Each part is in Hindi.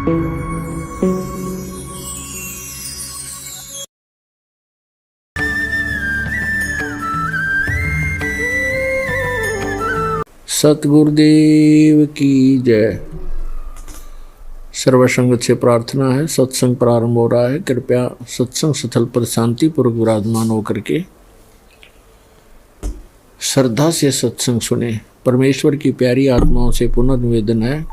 सतगुरुदेव की जय। सर्वसंगत से प्रार्थना है। सत्संग प्रारंभ हो रहा है। कृपया सत्संग स्थल पर शांतिपूर्वक विराजमान होकर के श्रद्धा से सत्संग सुने। परमेश्वर की प्यारी आत्माओं से पुनर्निवेदन है,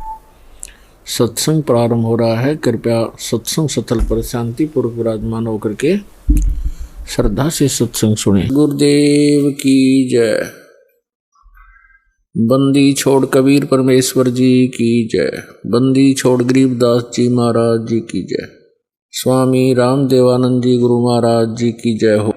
सत्संग प्रारंभ हो रहा है। कृपया सत्संग स्थल पर शांतिपूर्वक विराजमान होकर के श्रद्धा से सत्संग सुने। गुरुदेव की जय। बंदी छोड़ कबीर परमेश्वर जी की जय। बंदी छोड़ गरीबदास जी महाराज जी की जय। स्वामी राम देवानंद जी गुरु महाराज जी की जय हो।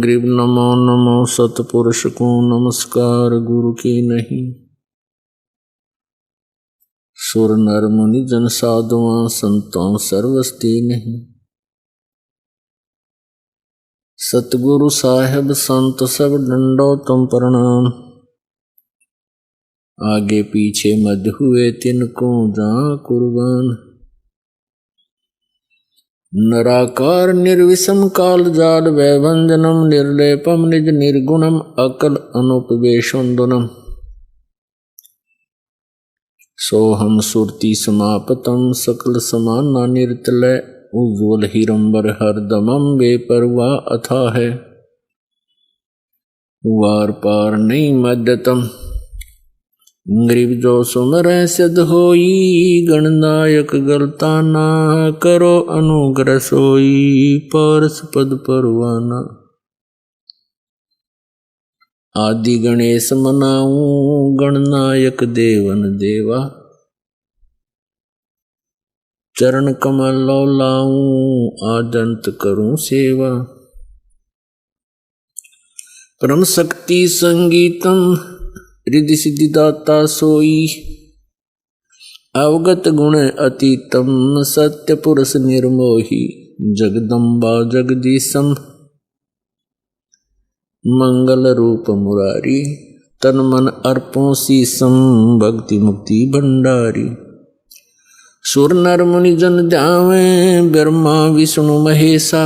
गरीब नमो नमो सतपुरुष को नमस्कार गुरु की नहीं। सुर नर मुनि जन साधुआ संतों सर्वस्ती नहीं। सतगुरु साहेब संत सब डंडो तुम प्रणाम। आगे पीछे मध हुए तिनको जा कुर्बान। नराकार निर्विषम काल जाल वैभंजनम निर्लेपम निज निर्गुणम अकल अनुपवेशुंदनम। सोहम सुरति समापतम सकल समाना निर्तलय। उज्ज्वल हिरंबर हरदमम बेपरवाह अथा है। वार पार नहीं मध्यतम। गरीब जो सुमर सिद्ध होई। गणनायक गलता ना करो अनुग्रह सोई। पारस पद परवाना। आदि गणेश मनाऊं गणनायक देवन देवा। चरण कमल लो लाऊं आदंत करूं सेवा। परम शक्ति संगीतम रिद्धि सिद्धि दाता सोई। अवगत गुण अतीतम सत्य पुरुष निर्मोही। जगदम्बा जगदीशम मंगल रूप मुरारी। तन मन अर्पों शीसम भक्ति मुक्ति भंडारी। सुर नर मुनि जन ध्यावे ब्रह्मा विष्णु महेशा।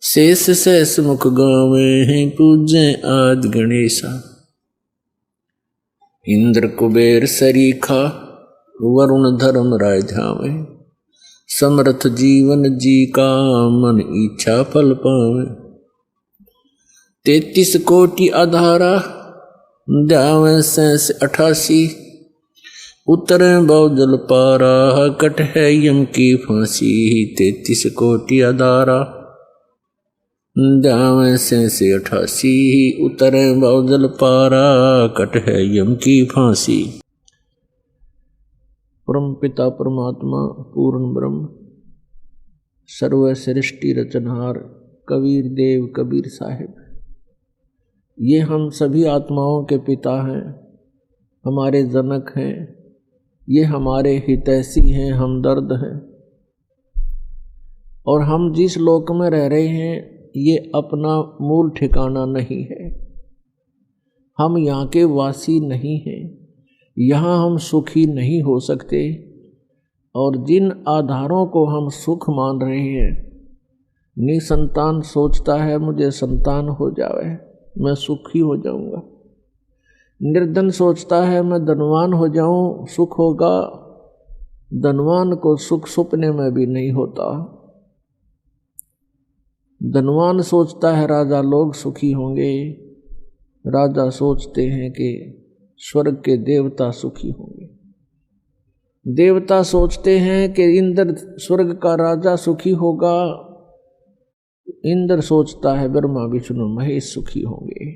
शेष शेष मुख गावे पूज्य आदि गणेशा। इंद्र कुबेर सरीखा वरुण धर्म राय ध्यावे। समर्थ जीवन जी का मन इच्छा फल पावे। 33 कोटि आधारा ध्यावे 88। उतर बहुजल पारा कट है यम की फांसी। 33 कोटि आधारा ध्यावे 88। उतर बहुजल पारा कट है यम की फांसी। परम पिता परमात्मा पूर्ण ब्रह्म सर्व सृष्टि रचनहार कबीर देव कबीर साहिब, ये हम सभी आत्माओं के पिता हैं, हमारे जनक हैं, ये हमारे हितैषी हैं, हमदर्द हैं। और हम जिस लोक में रह रहे हैं ये अपना मूल ठिकाना नहीं है। हम यहाँ के वासी नहीं हैं, यहाँ हम सुखी नहीं हो सकते। और जिन आधारों को हम सुख मान रहे हैं, निसंतान सोचता है मुझे संतान हो जाए मैं सुखी हो जाऊंगा। निर्धन सोचता है मैं धनवान हो जाऊं सुख होगा। धनवान को सुख सपने में भी नहीं होता। धनवान सोचता है राजा लोग सुखी होंगे। राजा सोचते हैं कि स्वर्ग के देवता सुखी होंगे। देवता सोचते हैं कि इंद्र स्वर्ग का राजा सुखी होगा। इंद्र सोचता है ब्रह्मा विष्णु महेश सुखी होंगे।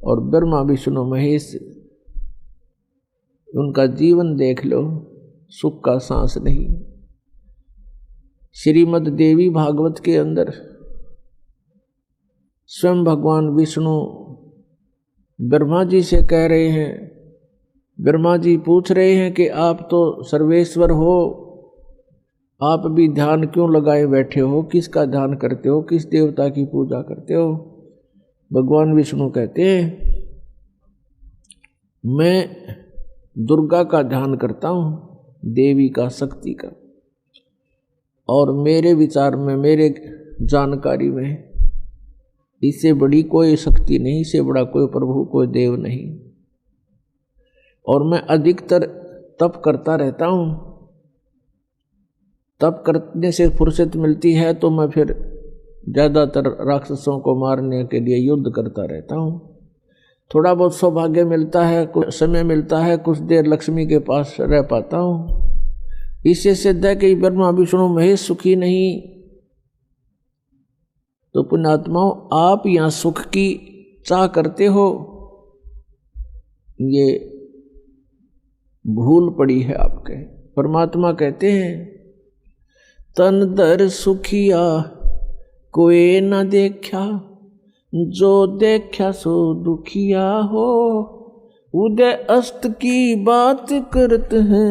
और ब्रह्मा विष्णु महेश उनका जीवन देख लो, सुख का सांस नहीं। श्रीमद् देवी भागवत के अंदर स्वयं भगवान विष्णु ब्रह्मा जी से कह रहे हैं, ब्रह्मा जी पूछ रहे हैं कि आप तो सर्वेश्वर हो, आप भी ध्यान क्यों लगाए बैठे हो, किसका ध्यान करते हो, किस देवता की पूजा करते हो। भगवान विष्णु कहते हैं मैं दुर्गा का ध्यान करता हूँ, देवी का, शक्ति का, और मेरे विचार में, मेरे जानकारी में इससे बड़ी कोई शक्ति नहीं, इससे बड़ा कोई प्रभु, कोई देव नहीं। और मैं अधिकतर तप करता रहता हूँ। तप करने से फुर्सत मिलती है तो मैं फिर ज़्यादातर राक्षसों को मारने के लिए युद्ध करता रहता हूँ। थोड़ा बहुत सौभाग्य मिलता है, कुछ समय मिलता है, कुछ देर लक्ष्मी के पास रह पाता हूँ। इससे सिद्ध है कि ब्रह्मा विष्णु महेश सुखी नहीं। तो पुण्यात्माओं, आप यहाँ सुख की चाह करते हो, ये भूल पड़ी है आपके। परमात्मा कहते हैं तन दर सुखिया कोई न देखा, जो देखा सो दुखिया हो। उदय अस्त की बात करत हैं,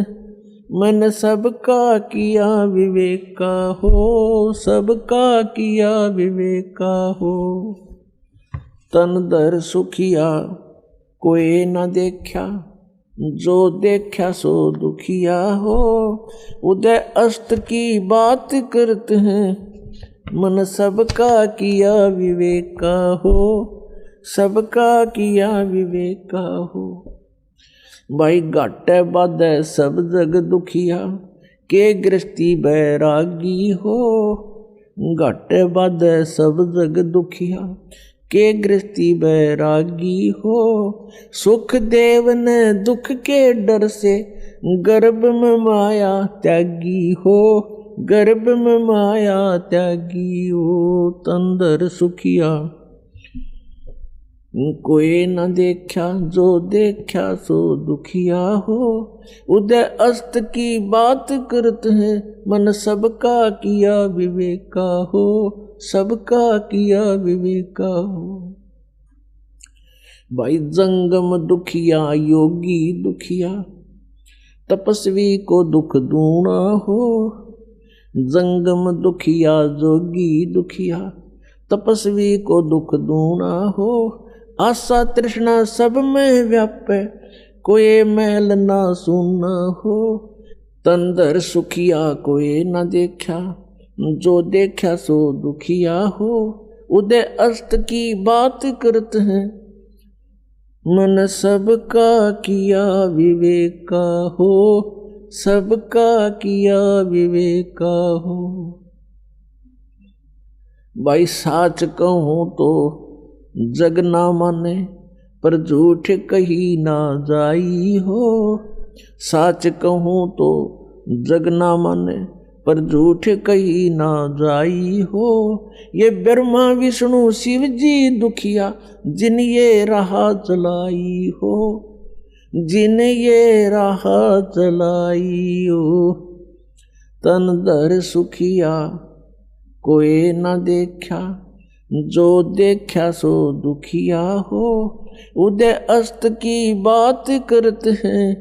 मन सबका किया विवेका हो, सबका किया विवेका हो। तन दर सुखिया कोई न देखा, जो देखा सो दुखिया हो। उदय अस्त की बात करते हैं, मन सबका किया विवेका हो, सबका किया विवेका हो। भाई घाटे बाधे सब जग दुखिया, के गृहस्थी बैरागी हो। घाटे बाधे सब जग दुखिया, के गृहस्थी बैरागी हो। सुख देव ने दुख के डर से, गर्भ में माया त्यागी हो, गर्भ में माया त्यागी हो। तंदर सुखिया कोई न देखा, जो देखा सो दुखिया हो। उदय अस्त की बात करते हैं, मन सबका किया विवेका हो, सबका किया विवेका हो। भाई जंगम दुखिया योगी दुखिया, तपस्वी को दुख दूना हो। जंगम दुखिया जोगी दुखिया, तपस्वी को दुख दूना हो। आशा तृष्णा सब में व्यापे, कोई मैल ना सुना हो। तंदर सुखिया कोई न देखा, जो देखा सो दुखिया हो। उदय अस्त की बात करते हैं, मन सबका किया विवेका हो, सबका किया विवेका हो। भाई साच कहूँ तो जग ना माने, पर झूठ कही ना जाई हो। साच कहूँ तो जग ना माने, पर झूठ कही ना जाई हो। ये ब्रह्मा विष्णु शिव जी दुखिया, जिन ये राह चलाई हो, जिन ये राह चलाई हो। तन दर सुखिया कोई न देखा, जो देखा सो दुखिया हो। उदय अस्त की बात करते हैं,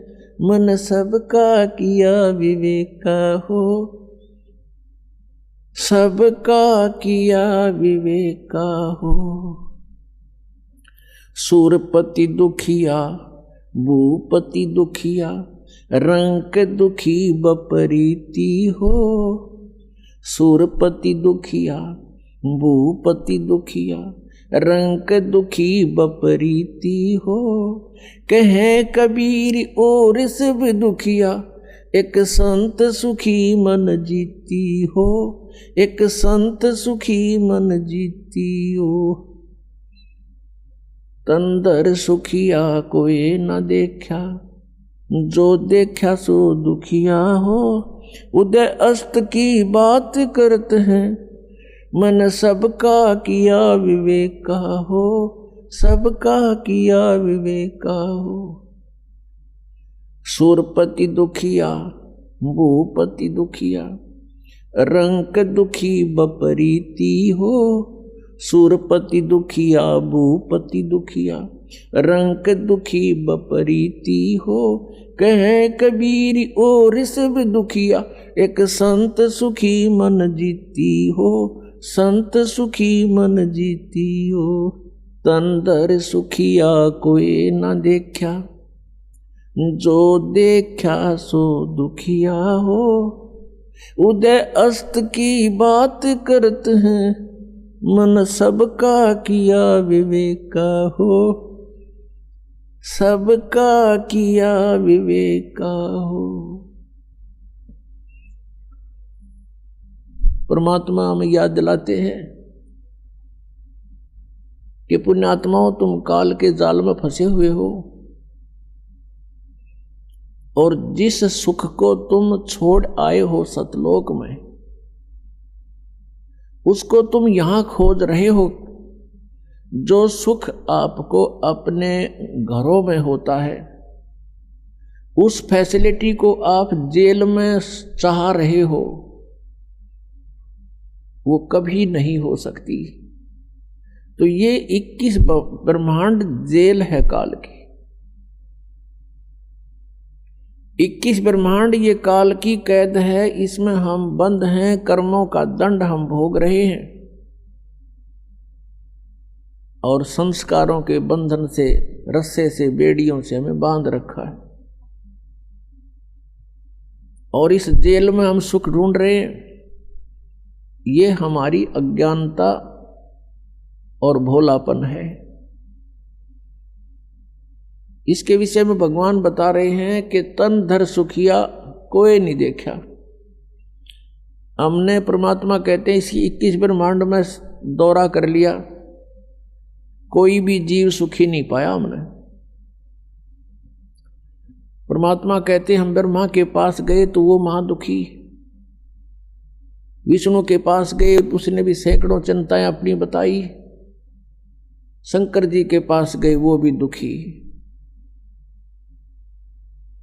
मन सबका किया विवेका हो, सबका किया विवेका हो। सूरपति दुखिया भूपति दुखिया, रंक दुखी बपरीती हो। सूरपति दुखिया भूपति दुखिया, रंक दुखी बपरीती हो। कहे कबीर और सब दुखिया, एक संत सुखी मन जीती हो, एक संत सुखी मन जीती हो। तंदर सुखिया कोई न देखा, जो देखा सो दुखिया हो। उदय अस्त की बात करते हैं, मन सबका किया विवेका हो, सबका किया विवेका हो। सूरपति दुखिया भूपति दुखिया, रंक दुखी बपरीती हो। सूरपति दुखिया भूपति दुखिया, रंक दुखी बपरीती हो। कहे कबीर और सब दुखिया, एक संत सुखी मन जीती हो, संत सुखी मन जीती हो। तन धर सुखिया कोई न देखा, जो देखा सो दुखिया हो। उदय अस्त की बात करते हैं, मन सबका किया विवेका हो, सबका किया विवेका हो। परमात्मा हमें याद दिलाते हैं कि पुण्यात्माओं, तुम काल के जाल में फंसे हुए हो और जिस सुख को तुम छोड़ आए हो सतलोक में, उसको तुम यहां खोज रहे हो। जो सुख आपको अपने घरों में होता है, उस फैसिलिटी को आप जेल में चाह रहे हो, वो कभी नहीं हो सकती। तो ये 21 ब्रह्मांड जेल है काल की। 21 ब्रह्मांड ये काल की कैद है, इसमें हम बंद हैं, कर्मों का दंड हम भोग रहे हैं और संस्कारों के बंधन से, रस्से से, बेड़ियों से हमें बांध रखा है और इस जेल में हम सुख ढूंढ रहे हैं। ये हमारी अज्ञानता और भोलापन है। इसके विषय में भगवान बता रहे हैं कि तन धर सुखिया कोई नहीं देखा। हमने, परमात्मा कहते हैं, इसी 21 ब्रह्मांड में दौरा कर लिया, कोई भी जीव सुखी नहीं पाया हमने। परमात्मा कहते हैं हम ब्रह्मा के पास गए तो वो महादुखी, विष्णु के पास गए उसने भी सैकड़ों चिंताएं अपनी बताई, शंकर जी के पास गए वो भी दुखी।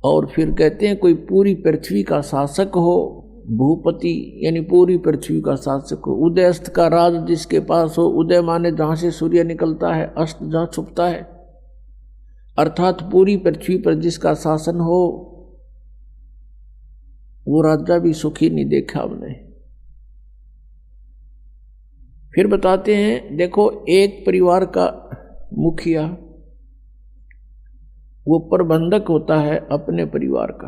और फिर कहते हैं कोई पूरी पृथ्वी का शासक हो, भूपति यानी पूरी पृथ्वी का शासक हो, उदय अस्त का राज जिसके पास हो, उदय माने जहां से सूर्य निकलता है, अस्त जहां छुपता है, अर्थात पूरी पृथ्वी पर जिसका शासन हो, वो राजा भी सुखी नहीं देखा हमने। फिर बताते हैं, देखो एक परिवार का मुखिया वो प्रबंधक होता है अपने परिवार का,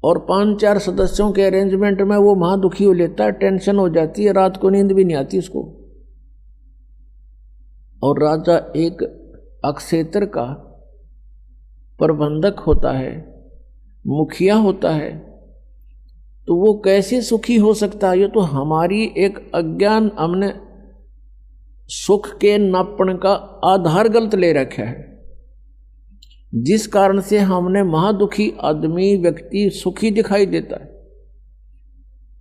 और 5-4 सदस्यों के अरेंजमेंट में वो महादुखी हो लेता है, टेंशन हो जाती है, रात को नींद भी नहीं आती उसको। और राजा एक अक्षेत्र का प्रबंधक होता है, मुखिया होता है, तो वो कैसे सुखी हो सकता है? ये तो हमारी एक अज्ञान, हमने सुख के नापण का आधार गलत ले रखा है, जिस कारण से हमने महादुखी आदमी, व्यक्ति सुखी दिखाई देता है।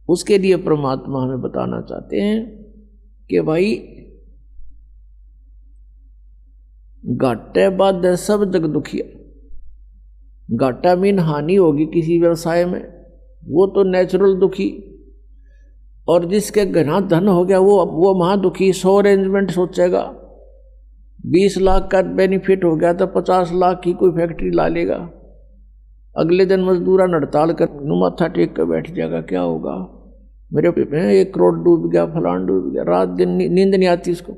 उसके लिए परमात्मा हमें बताना चाहते हैं कि भाई घाटे बाद सब जग दुखिया। घाटा मीन हानि होगी किसी व्यवसाय में, वो तो नेचुरल दुखी। और जिसके घना धन हो गया वो महादुखी। 100 अरेंजमेंट सोचेगा, 20 लाख का बेनिफिट हो गया तो 50 लाख की कोई फैक्ट्री ला लेगा, अगले दिन मजदूरा हड़ताल कर माथा टेक कर बैठ जाएगा, क्या होगा मेरे 1 करोड़ डूब गया, फलान डूब गया, रात दिन नींद नहीं आती इसको।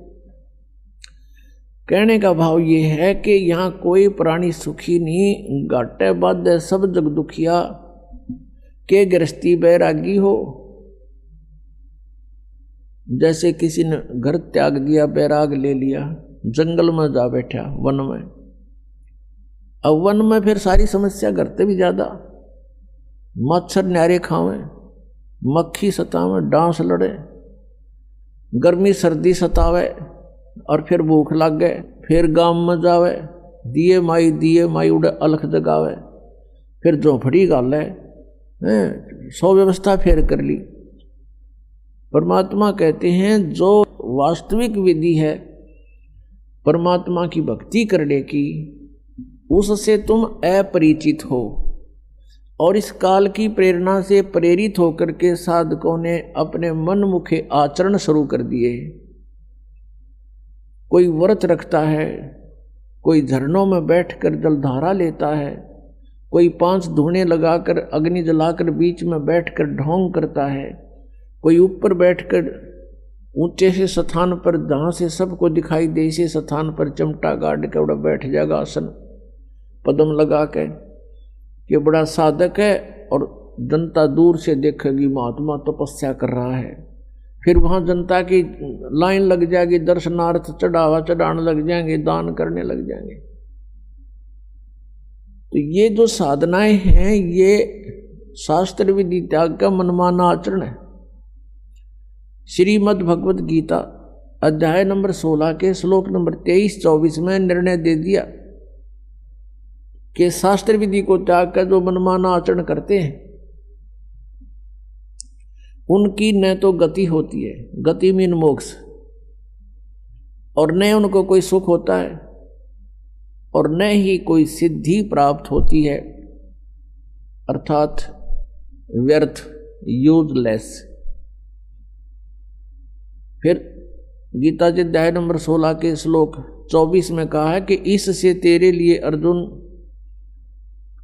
कहने का भाव ये है कि यहाँ कोई प्राणी सुखी नहीं, घाटे बाद सब जग दुखिया। के गृहस्थी बैरागी हो, जैसे किसी ने घर त्याग दिया, बैराग ले लिया, जंगल में जा बैठा, वन में। अब वन में फिर सारी समस्या करते भी ज्यादा, मच्छर न्यारे खावे, मक्खी सतावे, डांस लड़े, गर्मी सर्दी सतावे, और फिर भूख लग गए, फिर गांव में जावे, दिए माई उड़े अलख जगावे, फिर झोंपड़ी गाले, 100 व्यवस्था फेर कर ली। परमात्मा कहते हैं जो वास्तविक विधि है परमात्मा की भक्ति करने की, उससे तुम अपरिचित हो, और इस काल की प्रेरणा से प्रेरित होकर के साधकों ने अपने मन मुखे आचरण शुरू कर दिए। कोई व्रत रखता है, कोई झरनों में बैठकर जलधारा लेता है, कोई 5 धूणे लगाकर अग्नि जलाकर बीच में बैठकर ढोंग करता है, कोई ऊपर बैठकर ऊंचे से स्थान पर जहां से सबको दिखाई दे, इसी स्थान पर चिमटा गाड़ के उड़ा बैठ जाएगा आसन पद्म लगा के, ये बड़ा साधक है, और जनता दूर से देखेगी महात्मा तपस्या कर रहा है। फिर वहां जनता की लाइन लग जाएगी, दर्शनार्थ चढ़ावा चढ़ाने लग जाएंगे, दान करने लग जाएंगे। तो ये जो साधनाएं हैं ये शास्त्र विधि त्याग का मनमाना आचरण है। श्रीमद् भगवत गीता अध्याय नंबर 16 के श्लोक नंबर 23-24 में निर्णय दे दिया कि शास्त्र विधि को त्याग कर जो मनमाना आचरण करते हैं उनकी न तो गति होती है, गति मीन मोक्ष, और न उनको कोई सुख होता है, और न ही कोई सिद्धि प्राप्त होती है, अर्थात व्यर्थ, यूजलेस। फिर गीता जी अध्याय नंबर 16 के श्लोक 24 में कहा है कि इससे तेरे लिए अर्जुन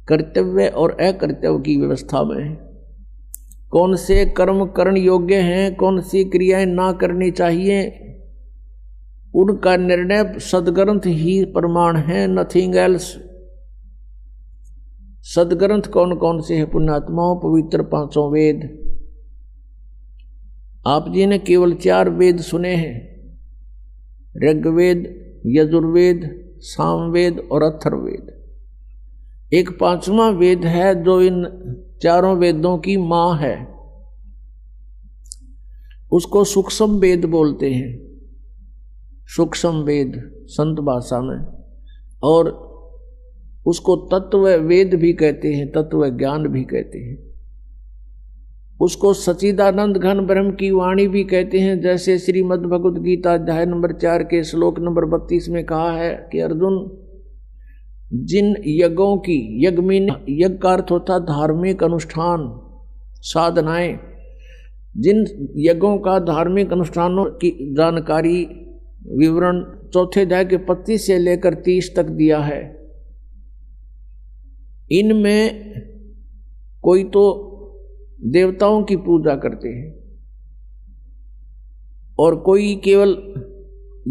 कर्तव्य और अकर्तव्य की व्यवस्था में है। कौन से कर्म करण योग्य हैं, कौन सी क्रियाएं ना करनी चाहिए, उनका निर्णय सदग्रंथ ही प्रमाण है, नथिंग एल्स। सदग्रंथ कौन कौन से हैं? पुण्यात्माओं, पवित्र 5 वेद। आप जी ने केवल 4 वेद सुने हैं, ऋग्वेद, यजुर्वेद, सामवेद और अथर्ववेद। एक 5वां वेद है जो इन 4 वेदों की मां है, उसको सूक्ष्म वेद बोलते हैं, सूक्ष्म वेद संत भाषा में, और उसको तत्व वेद भी कहते हैं, तत्व ज्ञान भी कहते हैं। उसको सच्चिदानंद घन ब्रह्म की वाणी भी कहते हैं, जैसे श्रीमद् भगवद गीता अध्याय नंबर 4 के श्लोक नंबर 32 में कहा है कि अर्जुन, जिन यज्ञों की, यज्ञ का अर्थ होता धार्मिक अनुष्ठान, साधनाएं, जिन यज्ञों का धार्मिक अनुष्ठानों की जानकारी विवरण 4 अध्याय के 25 से लेकर 30 तक दिया है। इनमें कोई तो देवताओं की पूजा करते हैं और कोई केवल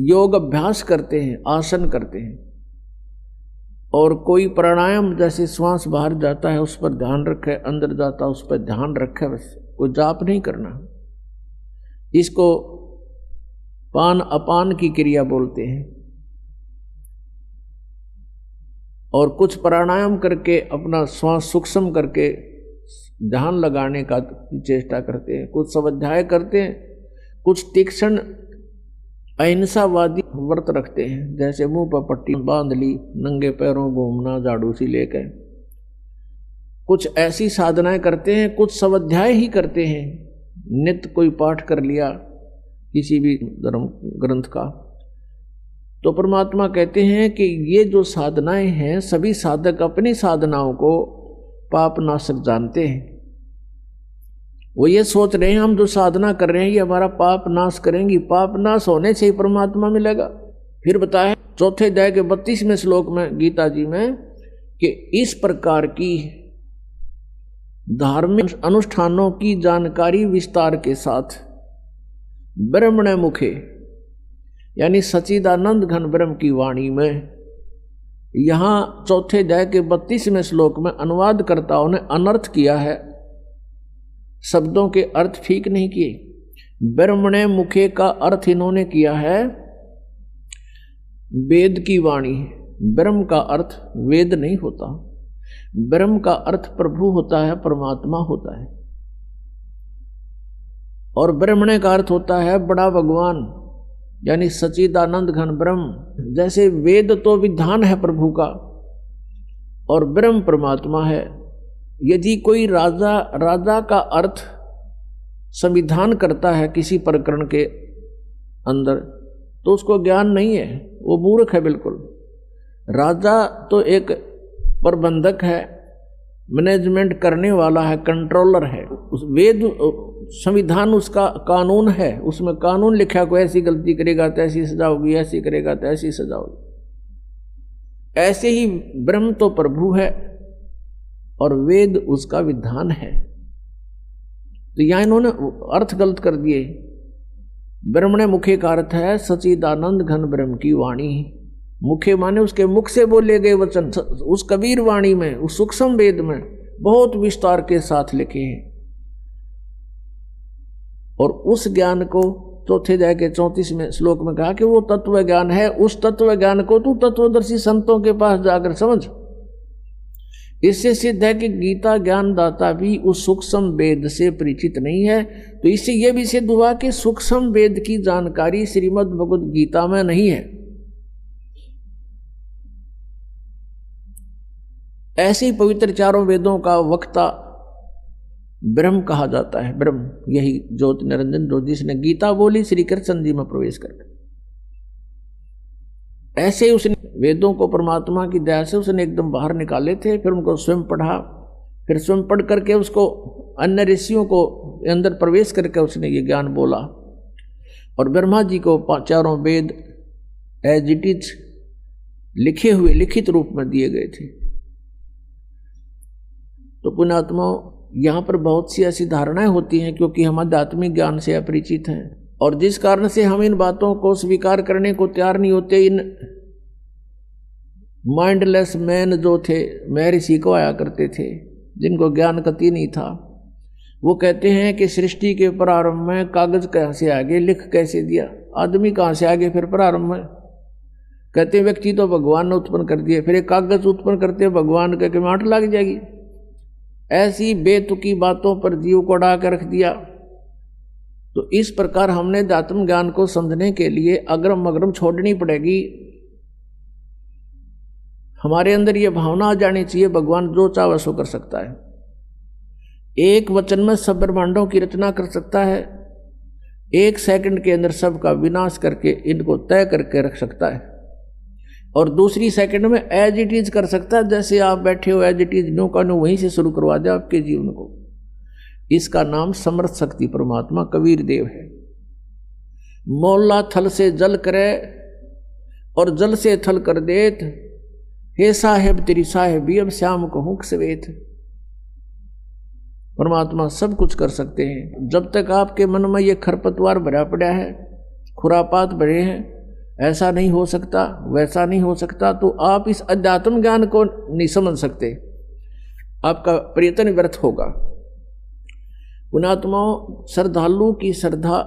योग अभ्यास करते हैं, आसन करते हैं, और कोई प्राणायाम, जैसे श्वास बाहर जाता है उस पर ध्यान रखे, अंदर जाता है उस पर ध्यान रखे, बस कोई जाप नहीं करना। इसको पान अपान की क्रिया बोलते हैं। और कुछ प्राणायाम करके अपना श्वास सूक्ष्म करके ध्यान लगाने का चेष्टा करते हैं, कुछ स्वाध्याय करते हैं, कुछ तीक्ष्ण अहिंसावादी व्रत रखते हैं, जैसे मुंह पर पट्टी बांध ली, नंगे पैरों घूमना, झाड़ू सी लेकर, कुछ ऐसी साधनाएं करते हैं, कुछ स्वाध्याय ही करते हैं, नित्य कोई पाठ कर लिया किसी भी धर्म ग्रंथ का। तो परमात्मा कहते हैं कि ये जो साधनाएं हैं, सभी साधक अपनी साधनाओं को पाप नाशक जानते हैं। वो ये सोच रहे हैं हम जो साधना कर रहे हैं ये हमारा पाप नाश करेंगी, पाप नाश होने से ही परमात्मा मिलेगा। फिर बताया 4 अध्याय के 32वें श्लोक में गीता जी में कि इस प्रकार की धार्मिक अनुष्ठानों की जानकारी विस्तार के साथ ब्रह्मण मुखे, यानी सच्चिदानंद घन ब्रह्म की वाणी में, यहाँ 4 अध्याय के 32वें श्लोक में अनुवादकर्ताओं ने अनर्थ किया है, शब्दों के अर्थ ठीक नहीं किए। ब्रह्मणे मुखे का अर्थ इन्होंने किया है वेद की वाणी। ब्रह्म का अर्थ वेद नहीं होता, ब्रह्म का अर्थ प्रभु होता है, परमात्मा होता है, और ब्रह्मणे का अर्थ होता है बड़ा भगवान, यानी सच्चिदानंद घन ब्रह्म। जैसे वेद तो विधान है प्रभु का और ब्रह्म परमात्मा है। यदि कोई राजा का अर्थ संविधान करता है किसी प्रकरण के अंदर, तो उसको ज्ञान नहीं है, वो मूर्ख है बिल्कुल। राजा तो एक प्रबंधक है, मैनेजमेंट करने वाला है, कंट्रोलर है। उस वेद संविधान उसका कानून है, उसमें कानून लिखा, कोई ऐसी गलती करेगा तो ऐसी सजा होगी, ऐसी करेगा तो ऐसी सजा होगी। ऐसे ही ब्रह्म तो प्रभु है और वेद उसका विधान है। तो यहाँ इन्होंने अर्थ गलत कर दिए। ब्रह्मणे मुखे का अर्थ है सच्चिदानंद घन ब्रह्म की वाणी। मुखे माने उसके मुख से बोले गए वचन। उस कबीर वाणी में, उस सूक्ष्म वेद में बहुत विस्तार के साथ लिखे हैं। और उस ज्ञान को चौथे अध्याय के 34वें श्लोक में कहा कि वो तत्व ज्ञान है। उस तत्व ज्ञान को तू तत्वदर्शी संतों के पास जाकर समझ। इससे सिद्ध है कि गीता ज्ञानदाता भी उस सूक्ष्म वेद से परिचित नहीं है। तो इससे यह भी सिद्ध हुआ कि सूक्ष्म वेद की जानकारी श्रीमद् भगवद गीता में नहीं है। ऐसे ही पवित्र चारों वेदों का वक्ता ब्रह्म कहा जाता है। ब्रह्म यही ज्योति निरंजन जो जिसने गीता बोली श्री कृष्ण जी में प्रवेश कर। ऐसे ही उसने वेदों को परमात्मा की दया से उसने एकदम बाहर निकाले थे, फिर उनको स्वयं पढ़ा, फिर स्वयं पढ़ करके उसको अन्य ऋषियों को अंदर प्रवेश करके उसने ये ज्ञान बोला। और ब्रह्मा जी को चारों वेद एज इट इज लिखे हुए लिखित रूप में दिए गए थे। तो पुण्यात्माओं, यहाँ पर बहुत सी ऐसी धारणाएं होती हैं क्योंकि हम आध्यात्मिक ज्ञान से अपरिचित हैं, और जिस कारण से हम इन बातों को स्वीकार करने को तैयार नहीं होते। इन माइंडलेस मैन जो थे, महर्षि को आया करते थे, जिनको ज्ञान कति नहीं था, वो कहते हैं कि सृष्टि के प्रारंभ में कागज कहाँ से आगे, लिख कैसे दिया, आदमी कहाँ से आगे फिर प्रारंभ में। कहते हैं व्यक्ति तो भगवान ने उत्पन्न कर दिए, फिर एक कागज उत्पन्न करते भगवान कह के माठ लग जाएगी। ऐसी बेतुकी बातों पर जीव को अड़ा कर रख दिया। तो इस प्रकार हमने अध्यात्म ज्ञान को समझने के लिए अग्रम अग्रम छोड़नी पड़ेगी। हमारे अंदर ये भावना आ जानी चाहिए भगवान जो चाहे सो कर सकता है। एक वचन में सब ब्रह्मांडों की रचना कर सकता है, एक सेकंड के अंदर सबका विनाश करके इनको तय करके रख सकता है, और दूसरी सेकंड में एज इट इज कर सकता है। जैसे आप बैठे हो एज इट इज न्यू का न्यू वहीं से शुरू करवा दे आपके जीवन को। इसका नाम समर्थ शक्ति परमात्मा कबीर देव है। मोला थल से जल करे और जल से थल कर देत, हे साहेब तेरी साहेबी अब श्याम कहूं सवेत। परमात्मा सब कुछ कर सकते हैं। जब तक आपके मन में ये खरपतवार भरा पड़ा है, खुरापात भरे हैं, ऐसा नहीं हो सकता वैसा नहीं हो सकता, तो आप इस अध्यात्म ज्ञान को नहीं समझ सकते, आपका प्रयत्न व्यर्थ होगा। पुण्यात्माओं, श्रद्धालु की श्रद्धा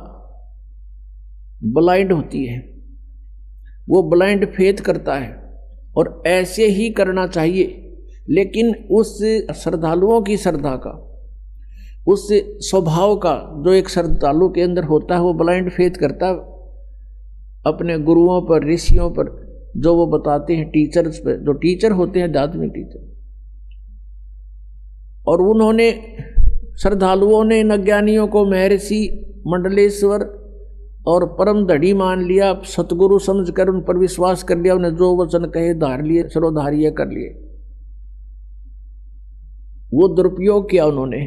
ब्लाइंड होती है, वो ब्लाइंड फेथ करता है और ऐसे ही करना चाहिए। लेकिन उस श्रद्धालुओं की श्रद्धा का, उस स्वभाव का जो एक श्रद्धालु के अंदर होता है, वो ब्लाइंड फेथ करता है अपने गुरुओं पर, ऋषियों पर, जो वो बताते हैं, टीचर्स पर, जो टीचर होते हैं आध्यात्मिक टीचर। और उन्होंने श्रद्धालुओं ने इन अज्ञानियों को महर्षि, मंडलेश्वर और परम धड़ी मान लिया, सतगुरु समझकर उन पर विश्वास कर लिया, उन्हें जो वचन कहे धार लिए, सरोधार्य कर लिए। वो दुरुपयोग किया उन्होंने।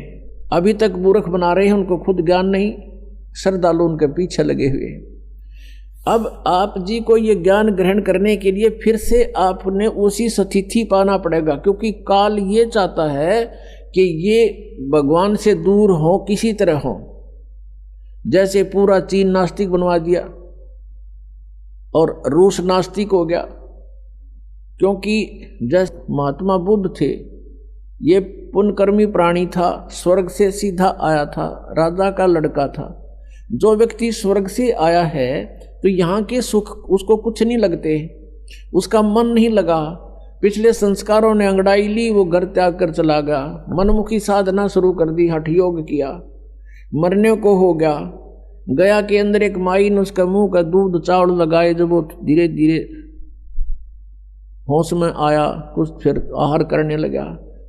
अभी तक मूर्ख बना रहे हैं, उनको खुद ज्ञान नहीं, श्रद्धालु उनके पीछे लगे हुए हैं। अब आप जी को ये ज्ञान ग्रहण करने के लिए फिर से आपने उसी स्थिति पाना पड़ेगा, क्योंकि काल ये चाहता है कि ये भगवान से दूर हो, किसी तरह हो। जैसे पूरा चीन नास्तिक बनवा दिया और रूस नास्तिक हो गया, क्योंकि जैसे महात्मा बुद्ध थे, ये पुण्यकर्मी प्राणी था, स्वर्ग से सीधा आया था, राजा का लड़का था। जो व्यक्ति स्वर्ग से आया है तो यहाँ के सुख उसको कुछ नहीं लगते, उसका मन नहीं लगा, पिछले संस्कारों ने अंगड़ाई ली, वो घर त्याग कर चला गया, मनमुखी साधना शुरू कर दी, हठ योग किया, मरने को हो गया। गया के अंदर एक माई ने उसका मुंह का दूध चावल लगाए, जब वो धीरे धीरे होश में आया, कुछ फिर आहार करने लगा,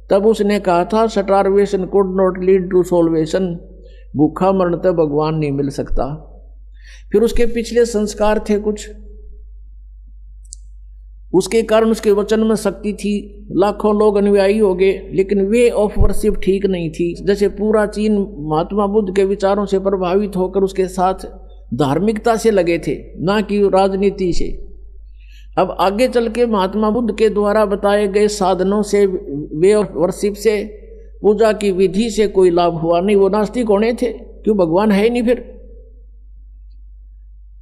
तब उसने कहा था starvation could not lead to salvation, भूखा मरण तक भगवान नहीं मिल सकता। फिर उसके पिछले संस्कार थे कुछ, उसके कारण उसके वचन में शक्ति थी, लाखों लोग अनुयायी हो गए, लेकिन वे ऑफ वर्शिप ठीक नहीं थी। जैसे पूरा चीन महात्मा बुद्ध के विचारों से प्रभावित होकर उसके साथ धार्मिकता से लगे थे, ना कि राजनीति से। अब आगे चल के महात्मा बुद्ध के द्वारा बताए गए साधनों से, वे ऑफ वर्शिप से, पूजा की विधि से कोई लाभ हुआ नहीं, वो नास्तिक होने थे, क्यों भगवान है ही नहीं। फिर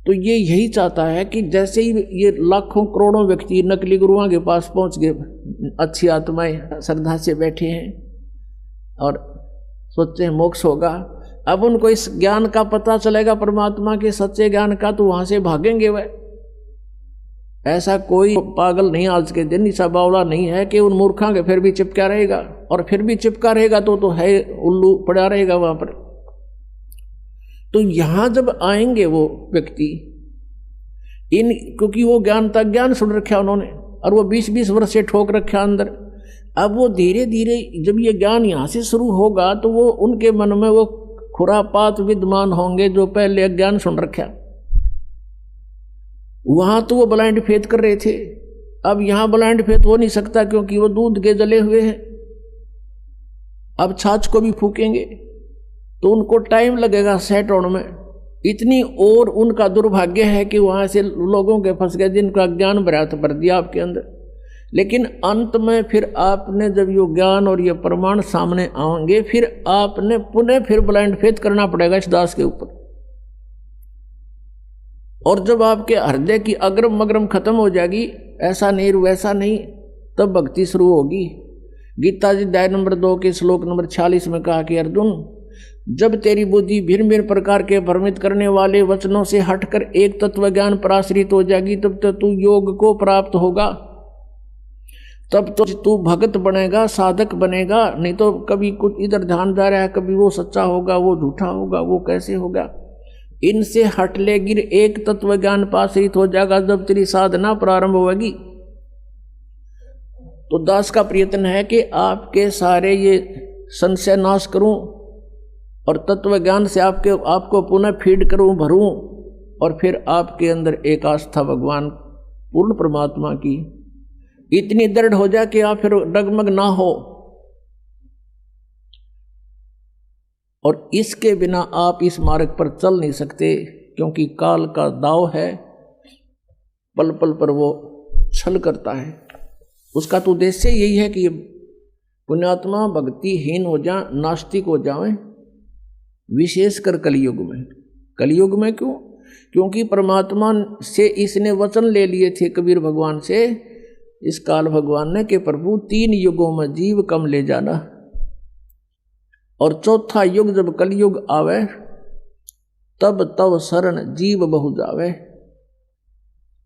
तो ये यही चाहता है कि जैसे ही ये लाखों करोड़ों व्यक्ति नकली गुरुओं के पास पहुंच गए, अच्छी आत्माएं श्रद्धा से बैठे हैं और सोचते हैं मोक्ष होगा, अब उनको इस ज्ञान का पता चलेगा, परमात्मा के सच्चे ज्ञान का, तो वहां से भागेंगे वह। ऐसा कोई पागल नहीं आज के दिन, ऐसा बावला नहीं है कि उन मूर्खों के फिर भी चिपका रहेगा, और फिर भी चिपका रहेगा तो है उल्लू पड़ा रहेगा वहां पर। तो यहां जब आएंगे वो व्यक्ति क्योंकि वो ज्ञान तक ज्ञान सुन रखा उन्होंने, और वो 20-20 वर्ष से ठोक रखा अंदर, अब वो धीरे धीरे जब ये ज्ञान यहाँ से शुरू होगा तो वो उनके मन में वो खुरापात विद्यमान होंगे जो पहले अज्ञान सुन रखा। वहां तो वो ब्लाइंड फेथ कर रहे थे, अब यहां ब्लाइंड फेथ हो नहीं सकता क्योंकि वो दूध के जले हुए हैं। अब छाछ को भी फूकेंगे तो उनको टाइम लगेगा सेट होने में। इतनी और उनका दुर्भाग्य है कि वहां से लोगों के फंस गए जिनका ज्ञान भर दिया आपके अंदर। लेकिन अंत में फिर आपने जब ये ज्ञान और ये प्रमाण सामने आएंगे, फिर आपने पुनः फिर ब्लाइंड फेथ करना पड़ेगा इस दास के ऊपर। और जब आपके हृदय की अग्रम मग्रम खत्म हो जाएगी, ऐसा नहीं वैसा नहीं, तब भक्ति शुरू होगी। गीता जी अध्याय नंबर 2 के श्लोक नंबर 46 में कहा कि अर्जुन, जब तेरी बुद्धि भिन्न भिन्न प्रकार के भ्रमित करने वाले वचनों से हटकर एक तत्व ज्ञान पर आश्रित हो जाएगी, तब तो तू योग को प्राप्त होगा, तब तो तू भगत बनेगा, साधक बनेगा। नहीं तो कभी कुछ इधर ध्यान जा रहा है, कभी वो सच्चा होगा, वो झूठा होगा, वो कैसे होगा। इनसे हट ले गिर एक तत्व ज्ञान पर आश्रित हो जाएगा जब तेरी साधना प्रारंभ होगी। तो दास का प्रयत्न है कि आपके सारे ये संशय नाश करूं और तत्व ज्ञान से आपको पुनः फीड करूं, भरूं, और फिर आपके अंदर एक आस्था भगवान पूर्ण परमात्मा की इतनी दृढ़ हो जाए कि आप फिर डगमग ना हो। और इसके बिना आप इस मार्ग पर चल नहीं सकते, क्योंकि काल का दाव है, पल पल पर वो छल करता है। उसका तो उद्देश्य यही है कि पुण्यात्मा भक्तिहीन हो जाए, नास्तिक हो जाए, विशेषकर कलयुग में। कलयुग में क्यों? क्योंकि परमात्मा से इसने वचन ले लिए थे कबीर भगवान से, इस काल भगवान ने, कि प्रभु 3 युगों में जीव कम ले जाना, और चौथा युग जब कलयुग आवे तब तव शरण जीव बहु जावे।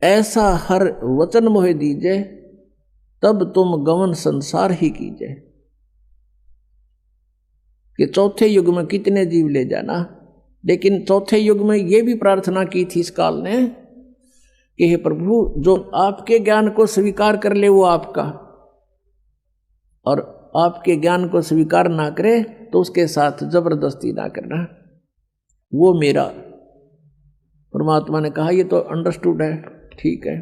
ऐसा हर वचन मोहे दीजे, तब तुम गमन संसार ही कीजिए। कि चौथे युग में कितने जीव ले जाना। लेकिन चौथे युग में ये भी प्रार्थना की थी इस काल ने कि हे प्रभु, जो आपके ज्ञान को स्वीकार कर ले वो आपका, और आपके ज्ञान को स्वीकार ना करे तो उसके साथ जबरदस्ती ना करना, वो मेरा। परमात्मा ने कहा ये तो अंडरस्टूड है, ठीक है,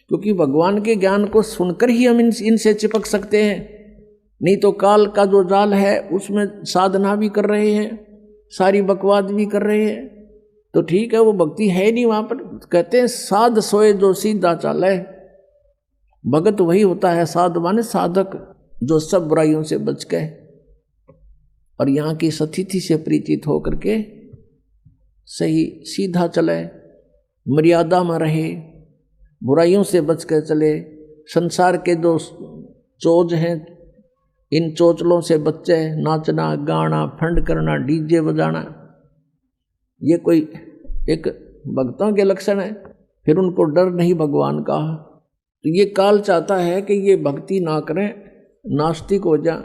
क्योंकि भगवान के ज्ञान को सुनकर ही हम इनसे चिपक सकते हैं। नहीं तो काल का जो जाल है उसमें साधना भी कर रहे हैं, सारी बकवाद भी कर रहे हैं, तो ठीक है, वो भक्ति है नहीं वहाँ पर। कहते हैं साध सोए जो सीधा चाले, भगत वही होता है साध माने साधक, जो सब बुराइयों से बच गए और यहाँ की सतिथि से परिचित होकर के सही सीधा चले, मर्यादा में रहे, बुराइयों से बच कर चले। संसार के जो चोज हैं, इन चोचलों से बच्चे, नाचना गाना फंड करना डीजे बजाना, ये कोई एक भक्तों के लक्षण है। फिर उनको डर नहीं भगवान का। तो ये काल चाहता है कि ये भक्ति ना करें, नास्तिक हो जा,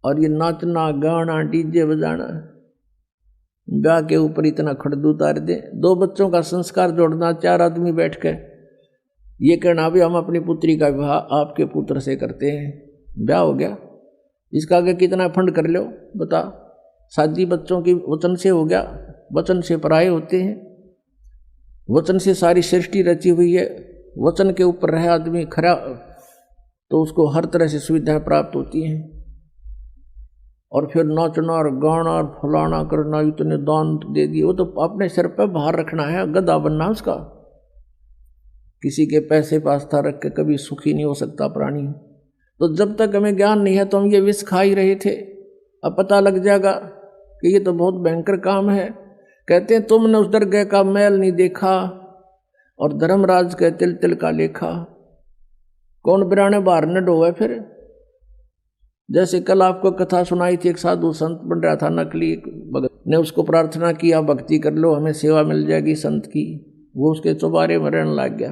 और ये नाचना गाना डीजे बजाना, ब्याह के ऊपर इतना खड़दू उतार दे। 2 बच्चों का संस्कार जोड़ना, 4 आदमी बैठ के ये कहना भी हम अपनी पुत्री का विवाह आपके पुत्र से करते हैं, ब्याह हो गया, इसका आगे कितना फंड कर लो बता। शादी बच्चों की वचन से हो गया, वचन से पराये होते हैं, वचन से सारी सृष्टि रची हुई है, वचन के ऊपर रहे आदमी खरा तो उसको हर तरह से सुविधाएं प्राप्त होती हैं। और फिर नाचना और गाना और फलाना करना, इतने दान दे दिए, वो तो अपने सिर पर बाहर रखना है, गधा बनना उसका। किसी के पैसे पास्ता रख के कभी सुखी नहीं हो सकता प्राणी। तो जब तक हमें ज्ञान नहीं है तो हम ये विष खा ही रहे थे। अब पता लग जाएगा कि ये तो बहुत भयंकर काम है, कहते हैं तुमने उस दरगाह का मैल नहीं देखा और धर्मराज के तिल तिल का लेखा। कौन बिराने बाहर न डोवे फिर। जैसे कल आपको कथा सुनाई थी, एक साधु संत बन रहा था नकली, भगत ने उसको प्रार्थना किया भक्ति कर लो हमें सेवा मिल जाएगी संत की। वो उसके चौबारे में रहने लग गया।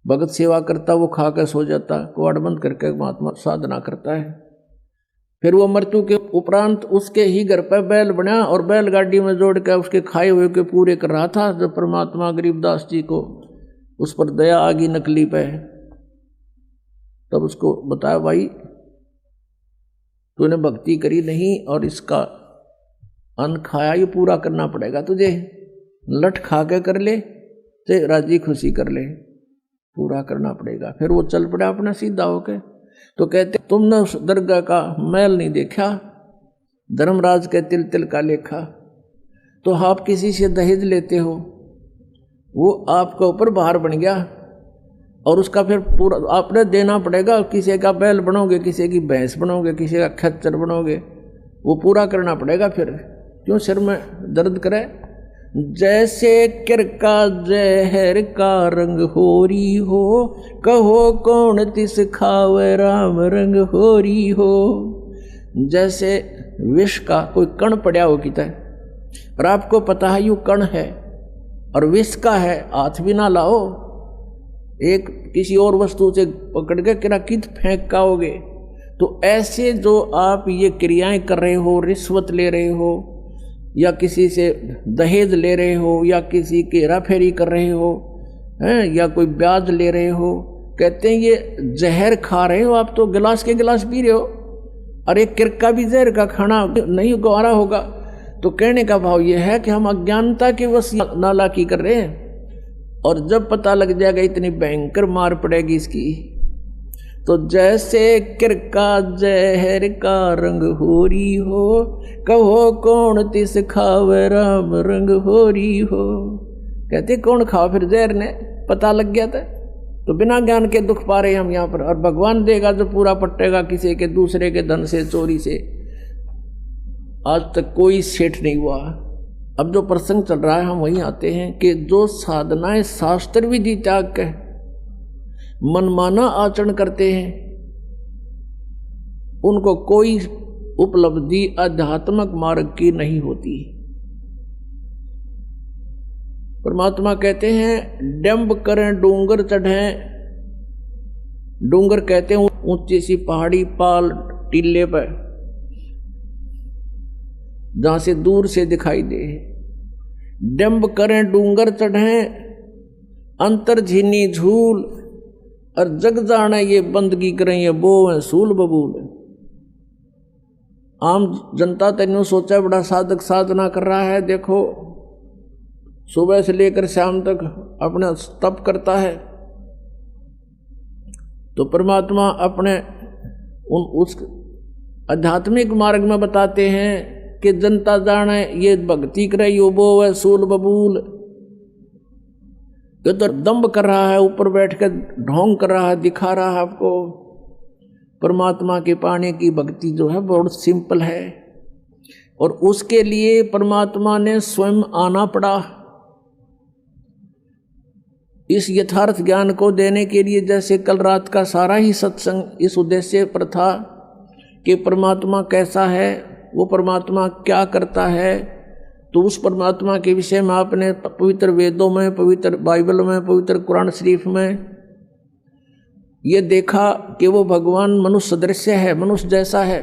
भगत सेवा करता, वो खा कर सो जाता, कुआड़ बंद करके महात्मा साधना करता है। फिर वो मृत्यु के उपरांत उसके ही घर पर बैल बना और बैलगाड़ी में जोड़ कर उसके खाए हुए के पूरे कर रहा था। जब परमात्मा गरीबदास जी को उस पर दया आ गई नकली पे, तब उसको बताया भाई तूने भक्ति करी नहीं और इसका अन्न खाया, ये पूरा करना पड़ेगा तुझे। लठ खा के कर ले तो राजी खुशी कर ले, पूरा करना पड़ेगा। फिर वो चल पड़ा अपना सीधा होके। तो कहते तुमने उस दरगाह का मैल नहीं देखा, धर्मराज के तिल तिल का लेखा। तो आप किसी से दहेज लेते हो, वो आपके ऊपर भार बन गया और उसका फिर पूरा आपने देना पड़ेगा। किसी का बैल बनोगे, किसी की भैंस बनोगे, किसी का खच्चर बनोगे, वो पूरा करना पड़ेगा। फिर क्यों सिर में दर्द करे। जैसे किरका जहर का रंग होरी हो, कहो कौन तिस खावे राम रंग होरी हो। जैसे विष का कोई कण पड़ा हो किता है और आपको पता है यू कण है और विष का है, हाथ भी ना लाओ, एक किसी और वस्तु से पकड़ के किरा कित फेंक काओगे। तो ऐसे जो आप ये क्रियाएं कर रहे हो, रिश्वत ले रहे हो या किसी से दहेज ले रहे हो या किसी की हेराफेरी कर रहे हो हैं या कोई ब्याज ले रहे हो, कहते हैं ये जहर खा रहे हो आप। तो गिलास के गिलास पी रहे हो, अरे किरका भी जहर का खाना नहीं गवारा होगा। तो कहने का भाव ये है कि हम अज्ञानता के वश नालायकी कर रहे हैं और जब पता लग जाएगा इतनी भयंकर मार पड़ेगी इसकी। तो जैसे किरका जहर का रंग होरी हो, कहो कौन तिस खावे राम रंग होरी हो। कहते कौन खाओ फिर जहर ने, पता लग गया था। तो बिना ज्ञान के दुख पा रहे हम यहाँ पर, और भगवान देगा जो पूरा पट्टेगा किसी के दूसरे के धन से चोरी से। आज तक कोई सेठ नहीं हुआ। अब जो प्रसंग चल रहा है हम वहीं आते हैं कि जो साधनाएं शास्त्र विधि त्याग के मनमाना आचरण करते हैं उनको कोई उपलब्धि आध्यात्मिक मार्ग की नहीं होती। परमात्मा कहते हैं डंब करें डूंगर चढ़ें। डूंगर कहते हैं ऊंची सी पहाड़ी पाल टीले पर जहां से दूर से दिखाई दे। डंब करें डूंगर चढ़ें, अंतर झीनी झूल, और जग जाने ये बंदगी करें ये बो है सूल बबूल। आम जनता तेनों सोचा बड़ा साधक साधना कर रहा है, देखो सुबह से लेकर शाम तक अपना तप करता है। तो परमात्मा अपने उस आध्यात्मिक मार्ग में बताते हैं कि जनता जाने ये भक्ति करे यो बो है सूल बबूल। ये तो दम्भ कर रहा है, ऊपर बैठ कर ढोंग कर रहा है, दिखा रहा है आपको। परमात्मा के पाने की भक्ति जो है बहुत सिंपल है और उसके लिए परमात्मा ने स्वयं आना पड़ा। इस यथार्थ ज्ञान को देने के लिए जैसे कल रात का सारा ही सत्संग इस उद्देश्य पर था कि परमात्मा कैसा है, वो परमात्मा क्या करता है। तो उस परमात्मा के विषय में आपने पवित्र वेदों में, पवित्र बाइबल में, पवित्र कुरान शरीफ में ये देखा कि वो भगवान मनुष्य सदृश्य है, मनुष्य जैसा है,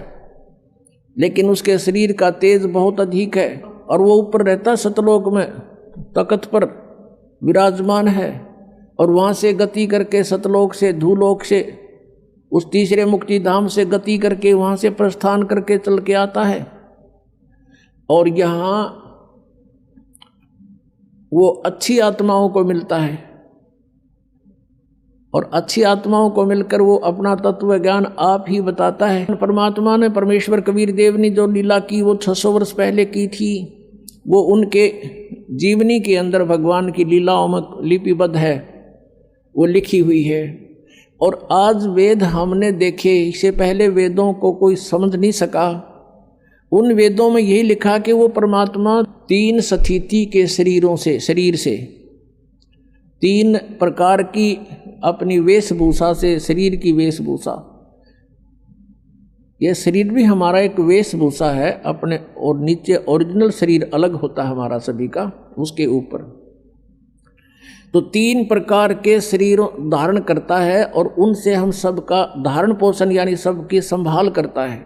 लेकिन उसके शरीर का तेज बहुत अधिक है और वो ऊपर रहता सतलोक में तख्त पर विराजमान है और वहाँ से गति करके सतलोक से धूलोक से उस तीसरे मुक्ति धाम से गति करके वहाँ से प्रस्थान करके चल के आता है। और यहाँ वो अच्छी आत्माओं को मिलता है और अच्छी आत्माओं को मिलकर वो अपना तत्व ज्ञान आप ही बताता है। परमात्मा ने, परमेश्वर कबीर देव ने जो लीला की वो 600 वर्ष पहले की थी, वो उनके जीवनी के अंदर भगवान की लीलाओं में लिपिबद्ध है, वो लिखी हुई है। और आज वेद हमने देखे, इससे पहले वेदों को कोई समझ नहीं सका। उन वेदों में यही लिखा कि वो परमात्मा तीन स्थिति के शरीर से 3 प्रकार की अपनी वेशभूषा से, शरीर की वेशभूषा, यह शरीर भी हमारा एक वेशभूषा है अपने, और नीचे ओरिजिनल शरीर अलग होता है हमारा सभी का, उसके ऊपर तो 3 प्रकार के शरीर धारण करता है और उनसे हम सबका धारण पोषण यानी सबकी संभाल करता है।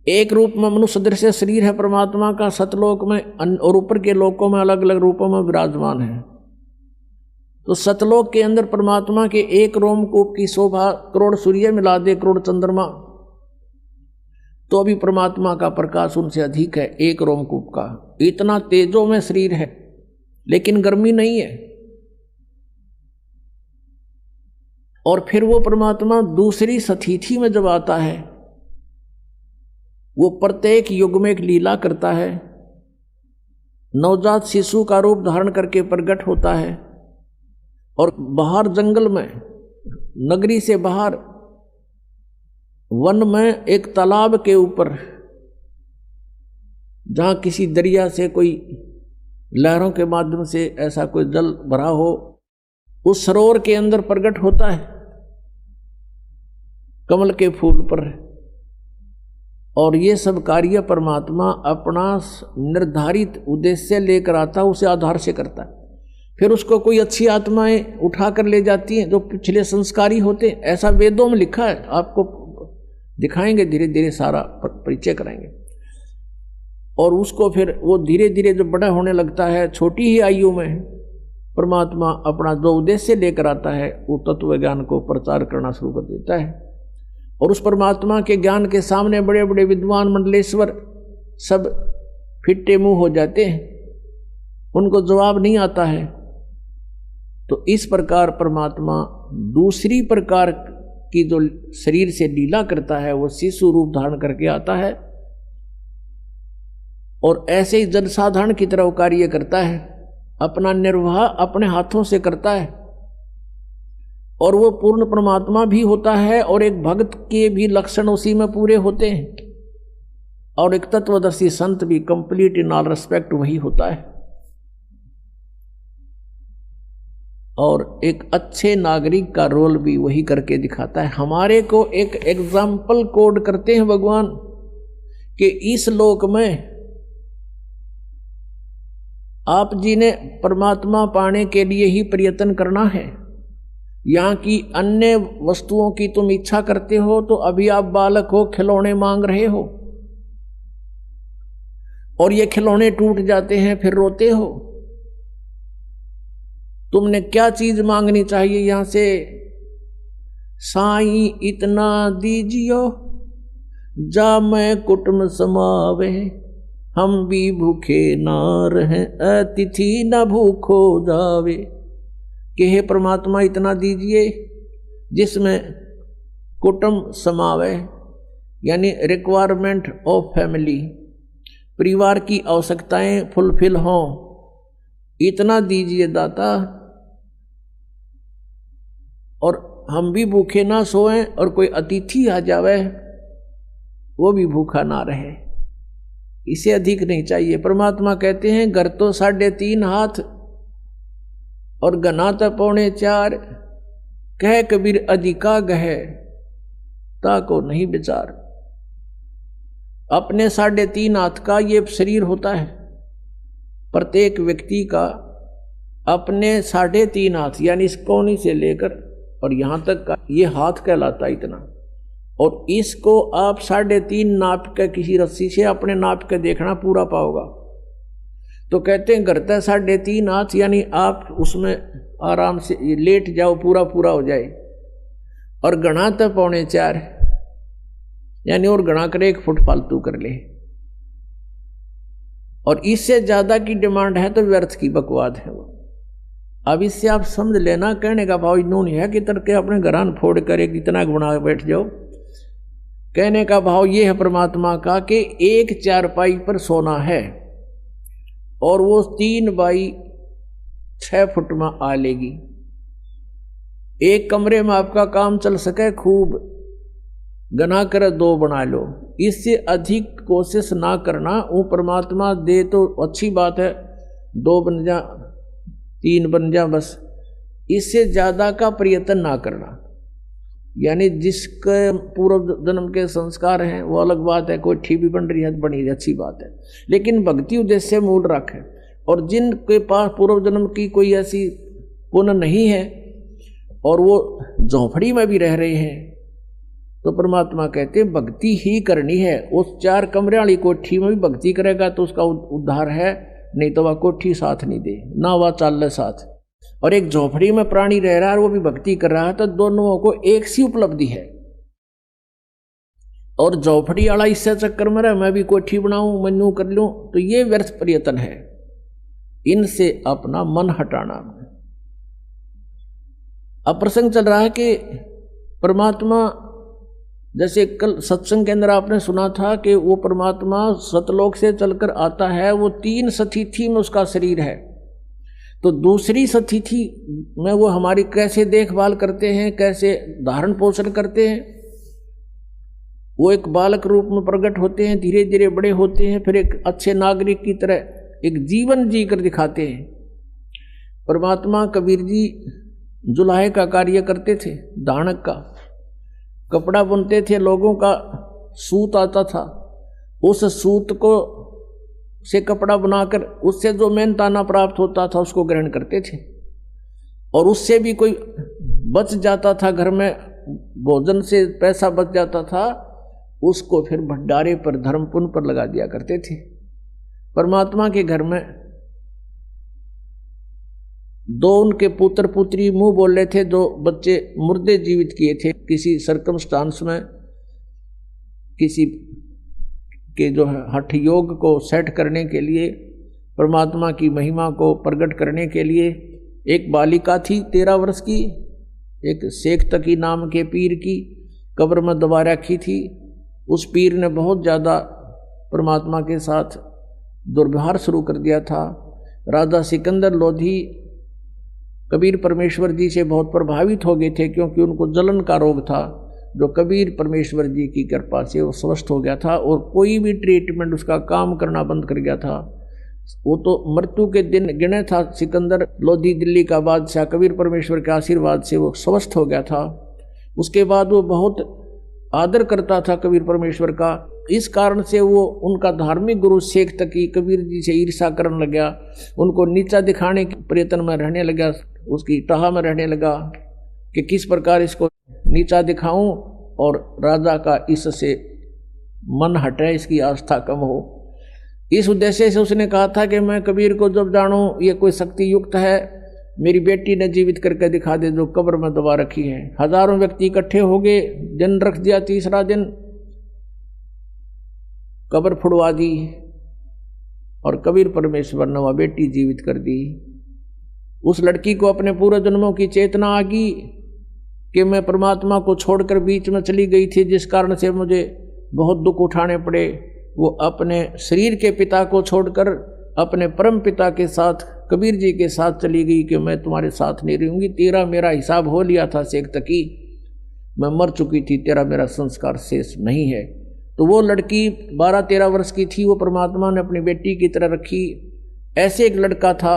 एक रूप में मनुष्य दृश्य शरीर है परमात्मा का, सतलोक में और ऊपर के लोकों में अलग अलग रूपों में विराजमान है। तो सतलोक के अंदर परमात्मा के एक रोमकूप की शोभा करोड़ सूर्य मिला दे, करोड़ चंद्रमा, तो अभी परमात्मा का प्रकाश उनसे अधिक है एक रोमकूप का। इतना तेजों में शरीर है लेकिन गर्मी नहीं है। और फिर वो परमात्मा दूसरी स्थिति में जब आता है, वो प्रत्येक युग में एक लीला करता है, नवजात शिशु का रूप धारण करके प्रकट होता है और बाहर जंगल में, नगरी से बाहर वन में एक तालाब के ऊपर, जहाँ किसी दरिया से कोई लहरों के माध्यम से ऐसा कोई जल भरा हो, उस सरोवर के अंदर प्रकट होता है कमल के फूल पर। और ये सब कार्य परमात्मा अपना निर्धारित उद्देश्य लेकर आता है, उसे आधार से करता है। फिर उसको कोई अच्छी आत्माएं उठा कर ले जाती हैं जो पिछले संस्कारी होते हैं, ऐसा वेदों में लिखा है, आपको दिखाएंगे, धीरे धीरे सारा परिचय कराएंगे। और उसको फिर वो धीरे धीरे जो बड़ा होने लगता है, छोटी ही आयु में परमात्मा अपना जो उद्देश्य लेकर आता है वो तत्व ज्ञान को प्रचार करना शुरू कर देता है। और उस परमात्मा के ज्ञान के सामने बड़े बड़े विद्वान मंडलेश्वर सब फिट्टे मुंह हो जाते हैं, उनको जवाब नहीं आता है। तो इस प्रकार परमात्मा दूसरी प्रकार की जो शरीर से लीला करता है, वो शिशु रूप धारण करके आता है और ऐसे ही जनसाधारण की तरह कार्य करता है, अपना निर्वाह अपने हाथों से करता है। और वो पूर्ण परमात्मा भी होता है और एक भक्त के भी लक्षण उसी में पूरे होते हैं, और एक तत्वदर्शी संत भी कंप्लीट इन ऑल रेस्पेक्ट वही होता है। और एक अच्छे नागरिक का रोल भी वही करके दिखाता है। हमारे को एक एग्जाम्पल कोड करते हैं भगवान कि इस लोक में आप जी ने परमात्मा पाने के लिए ही प्रयत्न करना है। यहाँ की अन्य वस्तुओं की तुम इच्छा करते हो तो अभी आप बालक हो, खिलौने मांग रहे हो, और ये खिलौने टूट जाते हैं फिर रोते हो। तुमने क्या चीज मांगनी चाहिए यहां से? साईं इतना दीजियो जा मैं कुटुंब समावे, हम भी भूखे ना रहें अतिथि न भूखो जावे। कि हे परमात्मा इतना दीजिए जिसमें कुटुंब समावे, यानी रिक्वायरमेंट ऑफ फैमिली, परिवार की आवश्यकताएं फुलफिल हों, इतना दीजिए दाता। और हम भी भूखे ना सोएं और कोई अतिथि आ जावे वो भी भूखा ना रहे, इसे अधिक नहीं चाहिए। परमात्मा कहते हैं घर तो 3.5 हाथ और गना तो 4.25, कह कबीर अधिका गहे ताको नहीं विचार। अपने 3.5 हाथ का ये शरीर होता है, प्रत्येक व्यक्ति का अपने 3.5 हाथ, यानी इस कोनी से लेकर और यहाँ तक का ये हाथ कहलाता है इतना। और इसको आप 3.5 नाप के किसी रस्सी से अपने नाप के देखना पूरा पाओगा। तो कहते हैं घर तक 3.5 हाथ, यानी आप उसमें आराम से लेट जाओ, पूरा पूरा हो जाए। और गणा तक 4.25, यानी और गणा कर 1 फुट फालतू कर ले। और इससे ज्यादा की डिमांड है तो व्यर्थ की बकवाद है वो। अब इससे आप समझ लेना, कहने का भाव इन्होंने है कि तरके अपने घरान फोड़ कर एक इतना बना बैठ जाओ। कहने का भाव ये है परमात्मा का कि एक चारपाई पर सोना है और वो 3 बाई 6 फुट में आ लेगी। एक कमरे में आपका काम चल सके, खूब गना कर 2 बना लो, इससे अधिक कोशिश ना करना। वो परमात्मा दे तो अच्छी बात है, 2 बन जा, 3 बन जा, बस इससे ज़्यादा का प्रयत्न ना करना। यानी जिसके पूर्व जन्म के संस्कार हैं वो अलग बात है, कोई ठीक भी बन रही है बनी रही, अच्छी बात है, लेकिन भक्ति उद्देश्य मूल रखें। और जिनके पास पूर्व जन्म की कोई ऐसी पुण्य नहीं है और वो झोंपड़ी में भी रह रहे हैं, तो परमात्मा कहते हैं भक्ति ही करनी है। उस 4 कमरे वाली कोठी में भी भक्ति करेगा तो उसका उद्धार है, नहीं तो वह कोठी साथ नहीं दे, ना वह चाल साथ। और एक झोपड़ी में प्राणी रह रहा है और वो भी भक्ति कर रहा है, तो दोनों को एक सी उपलब्धि है। और झोपड़ी वाला इससे चक्कर में रहा मैं भी कोठी बनाऊं, मैं यूं कर लूं, तो ये व्यर्थ प्रयत्न है। इनसे अपना मन हटाना। अब प्रसंग चल रहा है कि परमात्मा, जैसे कल सत्संग के अंदर आपने सुना था कि वो परमात्मा सतलोक से चलकर आता है, वो 3 सतिथि में उसका शरीर है। तो दूसरी सतिथि में वो हमारी कैसे देखभाल करते हैं, कैसे धारण पोषण करते हैं। वो एक बालक रूप में प्रकट होते हैं, धीरे धीरे बड़े होते हैं, फिर एक अच्छे नागरिक की तरह एक जीवन जी कर दिखाते हैं। परमात्मा कबीर जी जुलाहे का कार्य करते थे, दानक का कपड़ा बुनते थे, लोगों का सूत आता था, उस सूत को से कपड़ा बनाकर उससे जो मेहनताना प्राप्त होता था उसको ग्रहण करते थे। और उससे भी कोई बच जाता था, घर में भोजन से पैसा बच जाता था, उसको फिर भंडारे पर धर्म पुण्य पर लगा दिया करते थे। परमात्मा के घर में 2 उनके पुत्र पुत्री मुंह बोल रहे थे, 2 बच्चे मुर्दे जीवित किए थे किसी सर्कमस्टांस में, किसी के जो है हठ योग को सेट करने के लिए, परमात्मा की महिमा को प्रकट करने के लिए। एक बालिका थी 13 वर्ष की, एक शेख तकी नाम के पीर की कब्र में दबा रखी थी। उस पीर ने बहुत ज़्यादा परमात्मा के साथ दुर्व्यवहार शुरू कर दिया था। राजा सिकंदर लोधी कबीर परमेश्वर जी से बहुत प्रभावित हो गए थे, क्योंकि उनको जलन का रोग था, जो कबीर परमेश्वर जी की कृपा से वो स्वस्थ हो गया था और कोई भी ट्रीटमेंट उसका काम करना बंद कर गया था। वो तो मृत्यु के दिन गिने था। सिकंदर लोधी दिल्ली का बादशाह कबीर परमेश्वर के आशीर्वाद से वो स्वस्थ हो गया था। उसके बाद वो बहुत आदर करता था कबीर परमेश्वर का। इस कारण से वो उनका धार्मिक गुरु शेख तकी कबीर जी से ईर्ष्या करने लगा, उनको नीचा दिखाने के प्रयत्न में रहने लगा, उसकी टाह में रहने लगा कि किस प्रकार इसको नीचा दिखाऊं और राजा का इससे मन हटे, इसकी आस्था कम हो। इस उद्देश्य से उसने कहा था कि मैं कबीर को जब जानूं ये कोई शक्ति युक्त है, मेरी बेटी ने जीवित करके दिखा दे जो कब्र में दबा रखी है। हजारों व्यक्ति इकट्ठे हो गए, दिन रख दिया, तीसरा दिन कब्र फुड़वा दी और कबीर परमेश्वर ने वह बेटी जीवित कर दी। उस लड़की को अपने पूर्व जन्मों की चेतना आ गई कि मैं परमात्मा को छोड़कर बीच में चली गई थी, जिस कारण से मुझे बहुत दुख उठाने पड़े। वो अपने शरीर के पिता को छोड़कर अपने परम पिता के साथ कबीर जी के साथ चली गई कि मैं तुम्हारे साथ नहीं रहूंगी, तेरा मेरा हिसाब हो लिया था शेख तकी, मैं मर चुकी थी, तेरा मेरा संस्कार शेष नहीं है। तो वो लड़की 12-13 वर्ष की थी, वो परमात्मा ने अपनी बेटी की तरह रखी। ऐसे एक लड़का था,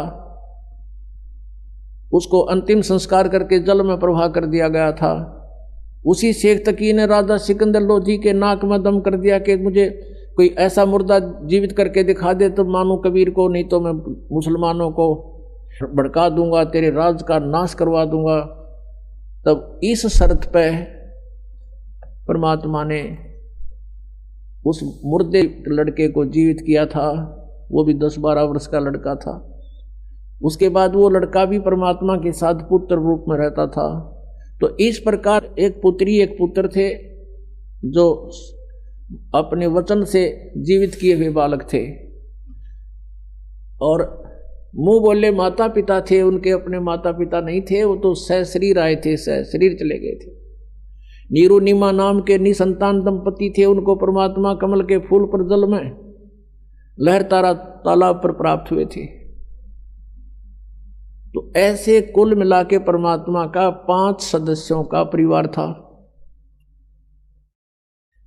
उसको अंतिम संस्कार करके जल में प्रवाह कर दिया गया था। उसी शेख तकी ने राजा सिकंदर लोधी के नाक में दम कर दिया कि मुझे कोई ऐसा मुर्दा जीवित करके दिखा दे तो मानू कबीर को, नहीं तो मैं मुसलमानों को भड़का दूंगा, तेरे राज का नाश करवा दूंगा। तब इस शर्त पे परमात्मा ने उस मुर्दे लड़के को जीवित किया था। वो भी 10-12 वर्ष का लड़का था। उसके बाद वो लड़का भी परमात्मा के साथ पुत्र रूप में रहता था। तो इस प्रकार एक पुत्री एक पुत्र थे जो अपने वचन से जीवित किए हुए बालक थे, और मुंह बोले माता पिता थे, उनके अपने माता पिता नहीं थे, वो तो सहशरीर आए थे, सहशरीर चले गए थे। नीरू नीमा नाम के निसंतान दंपति थे, उनको परमात्मा कमल के फूल पर जल में लहर तारा तालाब पर प्राप्त हुए थे। तो ऐसे कुल मिला के परमात्मा का 5 सदस्यों का परिवार था।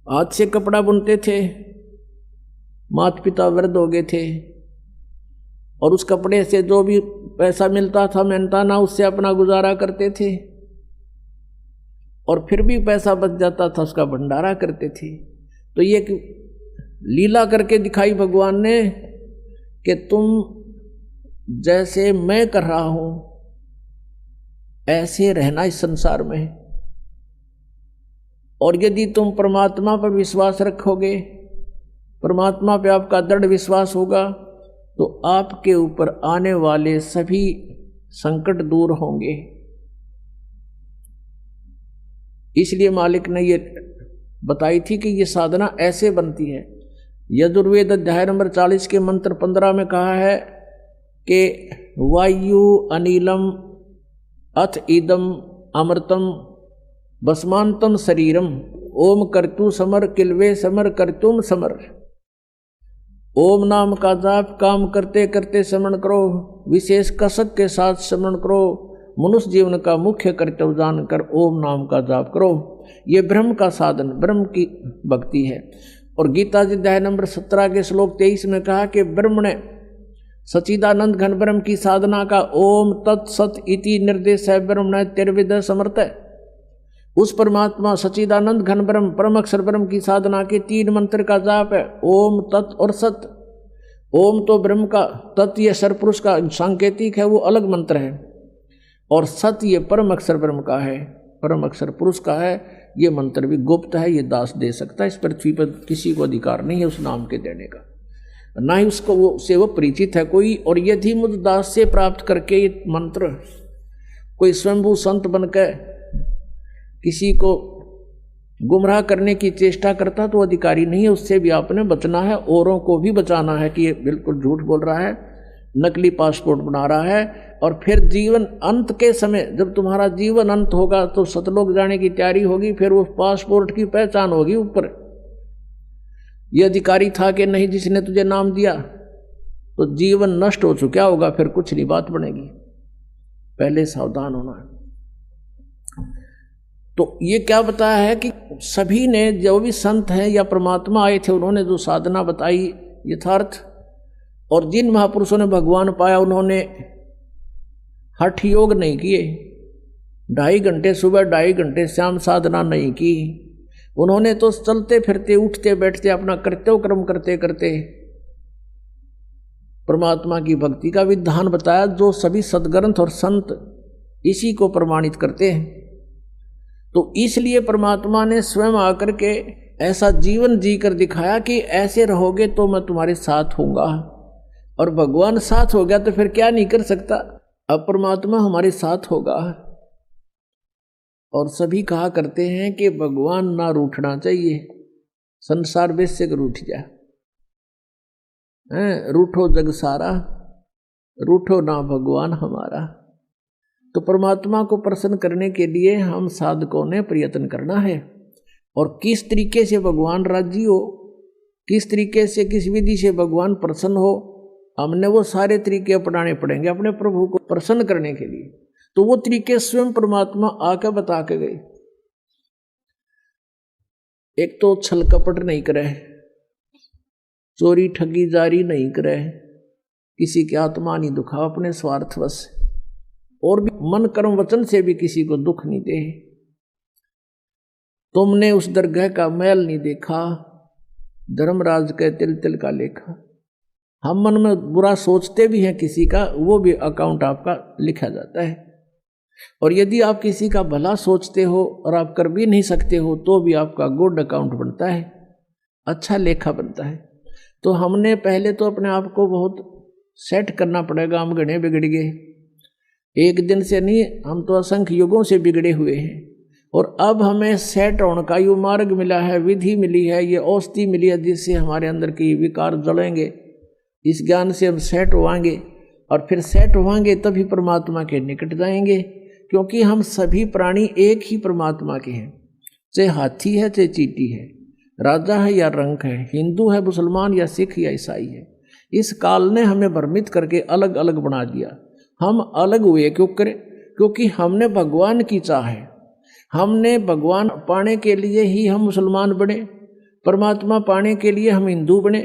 हाथ से कपड़ा बुनते थे, माता पिता वृद्ध हो गए थे, और उस कपड़े से जो भी पैसा मिलता था मेहनताना उससे अपना गुजारा करते थे, और फिर भी पैसा बच जाता था उसका भंडारा करते थे। तो ये लीला करके दिखाई भगवान ने कि तुम जैसे मैं कर रहा हूं ऐसे रहना इस संसार में, और यदि तुम परमात्मा पर विश्वास रखोगे, परमात्मा पे आपका दृढ़ विश्वास होगा, तो आपके ऊपर आने वाले सभी संकट दूर होंगे। इसलिए मालिक ने ये बताई थी कि ये साधना ऐसे बनती है। यजुर्वेद अध्याय नंबर 40 के मंत्र 15 में कहा है कि वायु अनिलम अथ इदम अमृतम भस्मांतम शरीरम ओम कर्तु समर किल्वे समर कर्तुम समर। ओम नाम का जाप काम करते करते स्मरण करो, विशेष कसक के साथ स्मरण करो, मनुष्य जीवन का मुख्य कर्तव्य जानकर ओम नाम का जाप करो। ये ब्रह्म का साधन, ब्रह्म की भक्ति है। और गीता जी अध्याय नंबर 17 के श्लोक 23 में कहा कि ब्रह्म ने सच्चिदानंद घन ब्रह्म की साधना का ओम तत्सत इति निर्देश है ब्रह्म ने तिर्विद समर्थ है। उस परमात्मा सच्चिदानंद घन ब्रह्म परम अक्षर ब्रह्म की साधना के 3 मंत्र का जाप है, ओम तत् और सत। ओम तो ब्रह्म का, तत् ये सरपुरुष का सांकेतिक है, वो अलग मंत्र है, और सत ये परम अक्षर ब्रह्म का है, परम अक्षर पुरुष का है। ये मंत्र भी गुप्त है, ये दास दे सकता है, इस पृथ्वी पर किसी को अधिकार नहीं है उस नाम के देने का, ना ही उसको वो परिचित है कोई। और यदि मुझ दास से प्राप्त करके ये मंत्र कोई स्वयंभू संत बनकर किसी को गुमराह करने की चेष्टा करता तो अधिकारी नहीं है, उससे भी आपने बचना है, औरों को भी बचाना है कि ये बिल्कुल झूठ बोल रहा है, नकली पासपोर्ट बना रहा है। और फिर जीवन अंत के समय जब तुम्हारा जीवन अंत होगा तो सतलोक जाने की तैयारी होगी, फिर वो पासपोर्ट की पहचान होगी ऊपर ये अधिकारी था कि नहीं जिसने तुझे नाम दिया, तो जीवन नष्ट हो चुका होगा, फिर कुछ नहीं बात बनेगी। पहले सावधान होना है। तो ये क्या बताया है कि सभी ने, जो भी संत हैं या परमात्मा आए थे, उन्होंने जो साधना बताई यथार्थ, और जिन महापुरुषों ने भगवान पाया उन्होंने हठ योग नहीं किए, 2.5 घंटे सुबह 2.5 घंटे शाम साधना नहीं की, उन्होंने तो चलते फिरते उठते बैठते अपना कर्तव्य कर्म करते करते परमात्मा की भक्ति का विधान बताया, जो सभी सदग्रंथ और संत इसी को प्रमाणित करते हैं। तो इसलिए परमात्मा ने स्वयं आकर के ऐसा जीवन जी कर दिखाया कि ऐसे रहोगे तो मैं तुम्हारे साथ होऊंगा। और भगवान साथ हो गया तो फिर क्या नहीं कर सकता, अब परमात्मा हमारे साथ होगा। और सभी कहा करते हैं कि भगवान ना रूठना चाहिए, संसार वैसे कर रूठ जाए, रूठो जग सारा, रूठो ना भगवान हमारा। तो परमात्मा को प्रसन्न करने के लिए हम साधकों ने प्रयत्न करना है, और किस तरीके से भगवान राजी हो, किस तरीके से किस विधि से भगवान प्रसन्न हो, हमने वो सारे तरीके अपनाने पड़ेंगे अपने प्रभु को प्रसन्न करने के लिए। तो वो तरीके स्वयं परमात्मा आकर बता के गए। एक तो छल कपट नहीं करे, चोरी ठगी जारी नहीं करे, किसी की आत्मा नहीं दुखा अपने स्वार्थवश, और भी मन कर्म वचन से भी किसी को दुख नहीं दे। तुमने उस दरगाह का मैल नहीं देखा, धर्मराज के तिल तिल का लेखा। हम मन में बुरा सोचते भी हैं किसी का, वो भी अकाउंट आपका लिखा जाता है। और यदि आप किसी का भला सोचते हो और आप कर भी नहीं सकते हो, तो भी आपका गुड अकाउंट बनता है, अच्छा लेखा बनता है। तो हमने पहले तो अपने आप को बहुत सेट करना पड़ेगा। हम घने बिगड़ गए, एक दिन से नहीं, हम तो असंख्य युगों से बिगड़े हुए हैं। और अब हमें सेट होने का ये मार्ग मिला है, विधि मिली है, ये औषधि मिली है, जिससे हमारे अंदर के विकार जलेंगे। इस ज्ञान से हम सेट होवांगे, और फिर सेट होवांगे तभी परमात्मा के निकट जाएंगे, क्योंकि हम सभी प्राणी एक ही परमात्मा के हैं। चाहे हाथी है, चाहे चींटी है, राजा है या रंक है, हिंदू है, मुसलमान या सिख या ईसाई है। इस काल ने हमें भ्रमित करके अलग अलग बना दिया। हम अलग हुए क्यों करें? क्योंकि हमने भगवान की चाह है, हमने भगवान पाने के लिए ही हम मुसलमान बने, परमात्मा पाने के लिए हम हिंदू बने,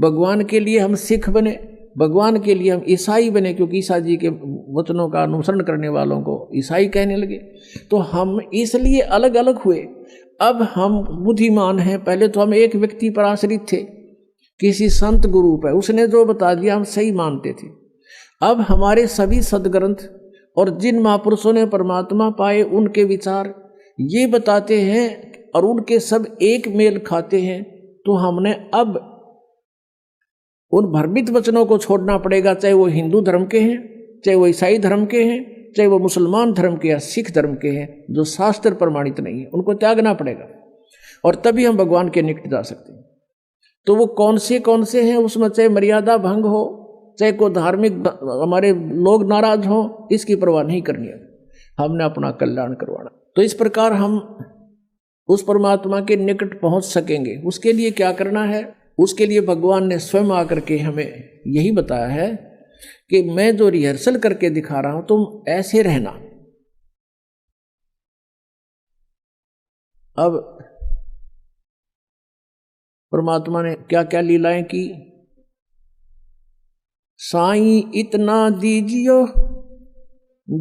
भगवान के लिए हम सिख बने, भगवान के लिए हम ईसाई बने, क्योंकि ईसा जी के वचनों का अनुसरण करने वालों को ईसाई कहने लगे। तो हम इसलिए अलग अलग हुए। अब हम बुद्धिमान हैं। पहले तो हम एक व्यक्ति पर आश्रित थे, किसी संत गुरु पर, उसने जो बता दिया हम सही मानते थे। अब हमारे सभी सदग्रंथ और जिन महापुरुषों ने परमात्मा पाए उनके विचार ये बताते हैं और उनके सब एक मेल खाते हैं। तो हमने अब उन भ्रमित वचनों को छोड़ना पड़ेगा, चाहे वो हिंदू धर्म के हैं, चाहे वो ईसाई धर्म के हैं, चाहे वो मुसलमान धर्म के या सिख धर्म के हैं, जो शास्त्र प्रमाणित नहीं है, उनको त्यागना पड़ेगा और तभी हम भगवान के निकट जा सकते हैं। तो वो कौन से हैं, उसमें चाहे मर्यादा भंग हो, चाहे कोई धार्मिक हमारे लोग नाराज हो, इसकी परवाह नहीं करनी है। हमने अपना कल्याण करवाना। तो इस प्रकार हम उस परमात्मा के निकट पहुंच सकेंगे। उसके लिए क्या करना है? उसके लिए भगवान ने स्वयं आकर के हमें यही बताया है कि मैं जो रिहर्सल करके दिखा रहा हूं तुम ऐसे रहना। अब परमात्मा ने क्या क्या लीलाएं की। साईं इतना दीजियो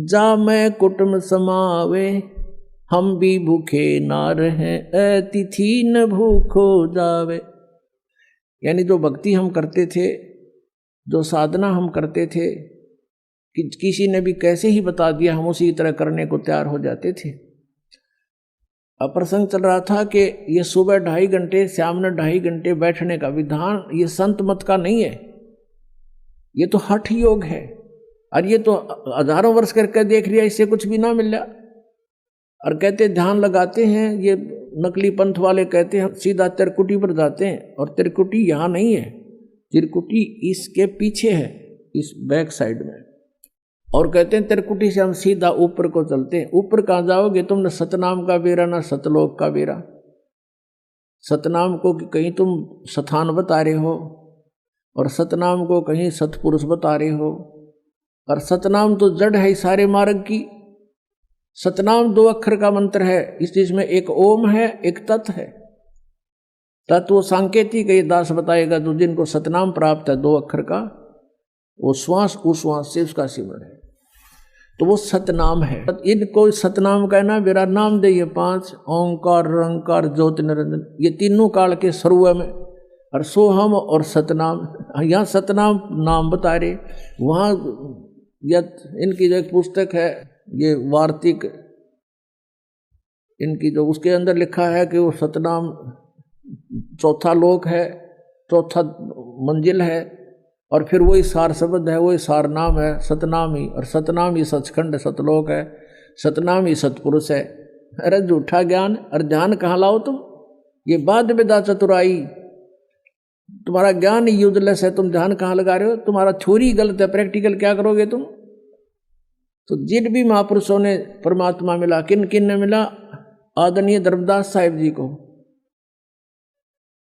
जा मैं कुटुंब समावे, हम भी भूखे ना रहे अतिथि न भूखो जावे। यानी जो भक्ति हम करते थे, जो साधना हम करते थे, कि किसी ने भी कैसे ही बता दिया हम उसी तरह करने को तैयार हो जाते थे। अब प्रसंग चल रहा था कि ये सुबह 2.5 घंटे, शाम में 2.5 घंटे बैठने का विधान ये संत मत का नहीं है, ये तो हठ योग है। और ये तो हजारों वर्ष करके देख लिया, इससे कुछ भी ना मिल रहा। और कहते ध्यान लगाते हैं, ये नकली पंथ वाले कहते हैं सीधा त्रिकुटी पर जाते हैं, और त्रिकुटी यहाँ नहीं है, त्रिकुटी इसके पीछे है, इस बैक साइड में। और कहते हैं त्रिकुटी से हम सीधा ऊपर को चलते हैं। ऊपर कहाँ जाओगे तुम? न सतनाम का बेरा न सतलोक का बेरा। सतनाम को कहीं तुम स्थान बता रहे हो, और सतनाम को कहीं सतपुरुष बता रहे हो। और सतनाम तो जड़ है सारे मार्ग की। सतनाम 2 अक्षर का मंत्र है, इस चीज में एक ओम है, एक तत् है। तत् वो सांकेतिक है, दास बताएगा। जो जिनको सतनाम प्राप्त है 2 अक्षर का, वो श्वास उस श्वास से उसका सिमरण है, तो वो सतनाम है। इनको सतनाम कहना, मेरा नाम दे ये 5 ओंकार रंकार ज्योति निरंजन, ये तीनों काल के सर्व में। और सोहम और सतनाम, यहाँ सतनाम नाम बता रहे, वहाँ इनकी जो एक पुस्तक है ये वार्तिक, इनकी जो उसके अंदर लिखा है कि वो सतनाम 4था लोक है, 4था मंजिल है, और फिर वही सार शब्द है, वही सार नाम है सतनाम ही। और सतनाम ही सचखंड सतलोक है, सतनाम ही सतपुरुष है। अरे झूठा ज्ञान और ध्यान कहाँ लाओ तुम? ये बाद विदा चतुराई, तुम्हारा ज्ञान यूजलेस है, तुम ध्यान कहाँ लगा रहे हो? तुम्हारा थ्योरी गलत है, प्रैक्टिकल क्या करोगे तुम? तो जिन भी महापुरुषों ने परमात्मा मिला, किन किन ने मिला? आदरणीय धर्मदास साहिब जी को,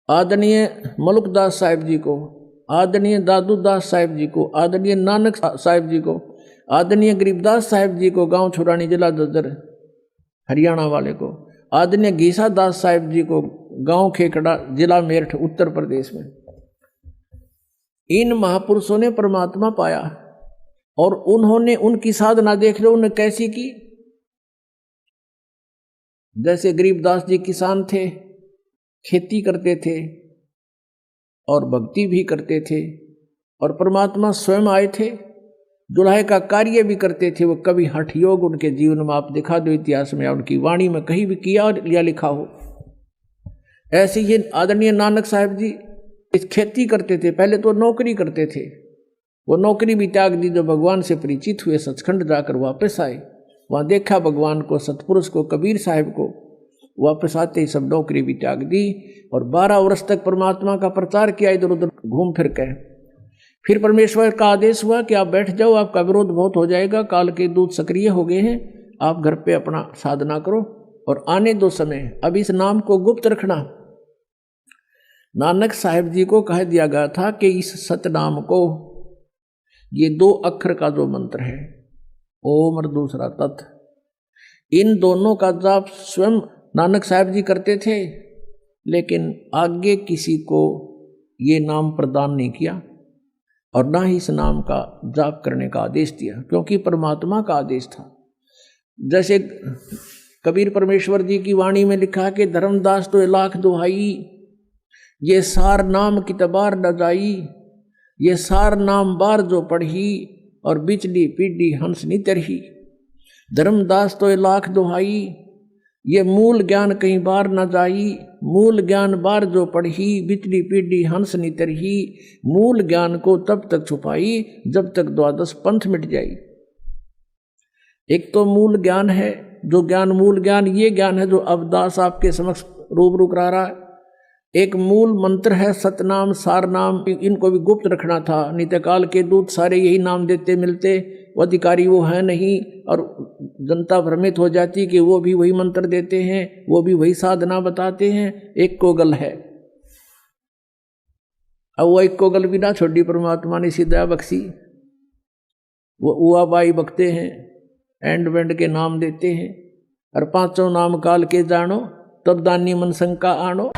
आदरणीय मलुकदास साहिब जी को, आदरणीय दादूदास साहिब जी को, आदरणीय नानक साहिब जी को, आदरणीय गरीबदास साहिब जी को, गांव छुरानी जिला ददर हरियाणा वाले को, आदरणीय घीसा दास साहिब जी को, गांव खेकड़ा जिला मेरठ उत्तर प्रदेश में। इन महापुरुषों ने परमात्मा पाया, और उन्होंने उनकी साधना देख लो उन्होंने कैसी की। जैसे गरीबदास जी किसान थे, खेती करते थे और भक्ति भी करते थे, और परमात्मा स्वयं आए थे, दुल्हे का कार्य भी करते थे। वो कभी हठ योग उनके जीवन में आप दिखा दो इतिहास में या उनकी वाणी में कहीं भी किया और या लिखा हो। ऐसे ही आदरणीय नानक साहिब जी इस खेती करते थे, पहले तो नौकरी करते थे, वो नौकरी भी त्याग दी। जो भगवान से परिचित हुए, सचखंड जाकर वापस आए, वहाँ देखा भगवान को, सतपुरुष को, कबीर साहिब को, वापस आते ही सब नौकरी भी त्याग दी और 12 वर्ष तक परमात्मा का प्रचार किया इधर उधर घूम फिर के। फिर परमेश्वर का आदेश हुआ कि आप बैठ जाओ, आपका विरोध बहुत हो जाएगा, काल के दूत सक्रिय हो गए हैं, आप घर पे अपना साधना करो और आने दो समय। अब इस नाम को गुप्त रखना। नानक साहिब जी को कह दिया गया था कि इस सतनाम को, ये 2 अक्षर का जो मंत्र है ओम और दूसरा तत्, इन दोनों का जाप स्वयं नानक साहिब जी करते थे। लेकिन आगे किसी को ये नाम प्रदान नहीं किया और ना ही इस नाम का जाप करने का आदेश दिया, क्योंकि परमात्मा का आदेश था। जैसे कबीर परमेश्वर जी की वाणी में लिखा कि धर्मदास तो लाख दुहाई, ये सार नाम की तबार न जाई, ये सार नाम बार जो पढ़ी, और बिचली पीढ़ी हंस नी तरही। धर्मदास तो लाख दुहाई, ये मूल ज्ञान कहीं बार न जाई, मूल ज्ञान बार जो पढ़ी, बिचली पीढ़ी हंस नी तरही। मूल ज्ञान को तब तक छुपाई जब तक द्वादश पंथ मिट जाई। एक तो मूल ज्ञान है, जो ज्ञान मूल ज्ञान ये ज्ञान है जो अवदास आपके समक्ष रूबरू करा रहा है। एक मूल मंत्र है सतनाम सार नाम, इनको भी गुप्त रखना था। नित्यकाल के दूत सारे यही नाम देते मिलते, वो अधिकारी वो है नहीं, और जनता भ्रमित हो जाती कि वो भी वही मंत्र देते हैं, वो भी वही साधना बताते हैं। एक कोगल है, अब वो एक कोगल भी ना छोड़ी, परमात्मा ने सीधा बख्शी। वो उआ बाई बकते हैं, एंड वेंड के नाम देते हैं, और पांचों नाम काल के जानो, तब दानी मन शंका आनो।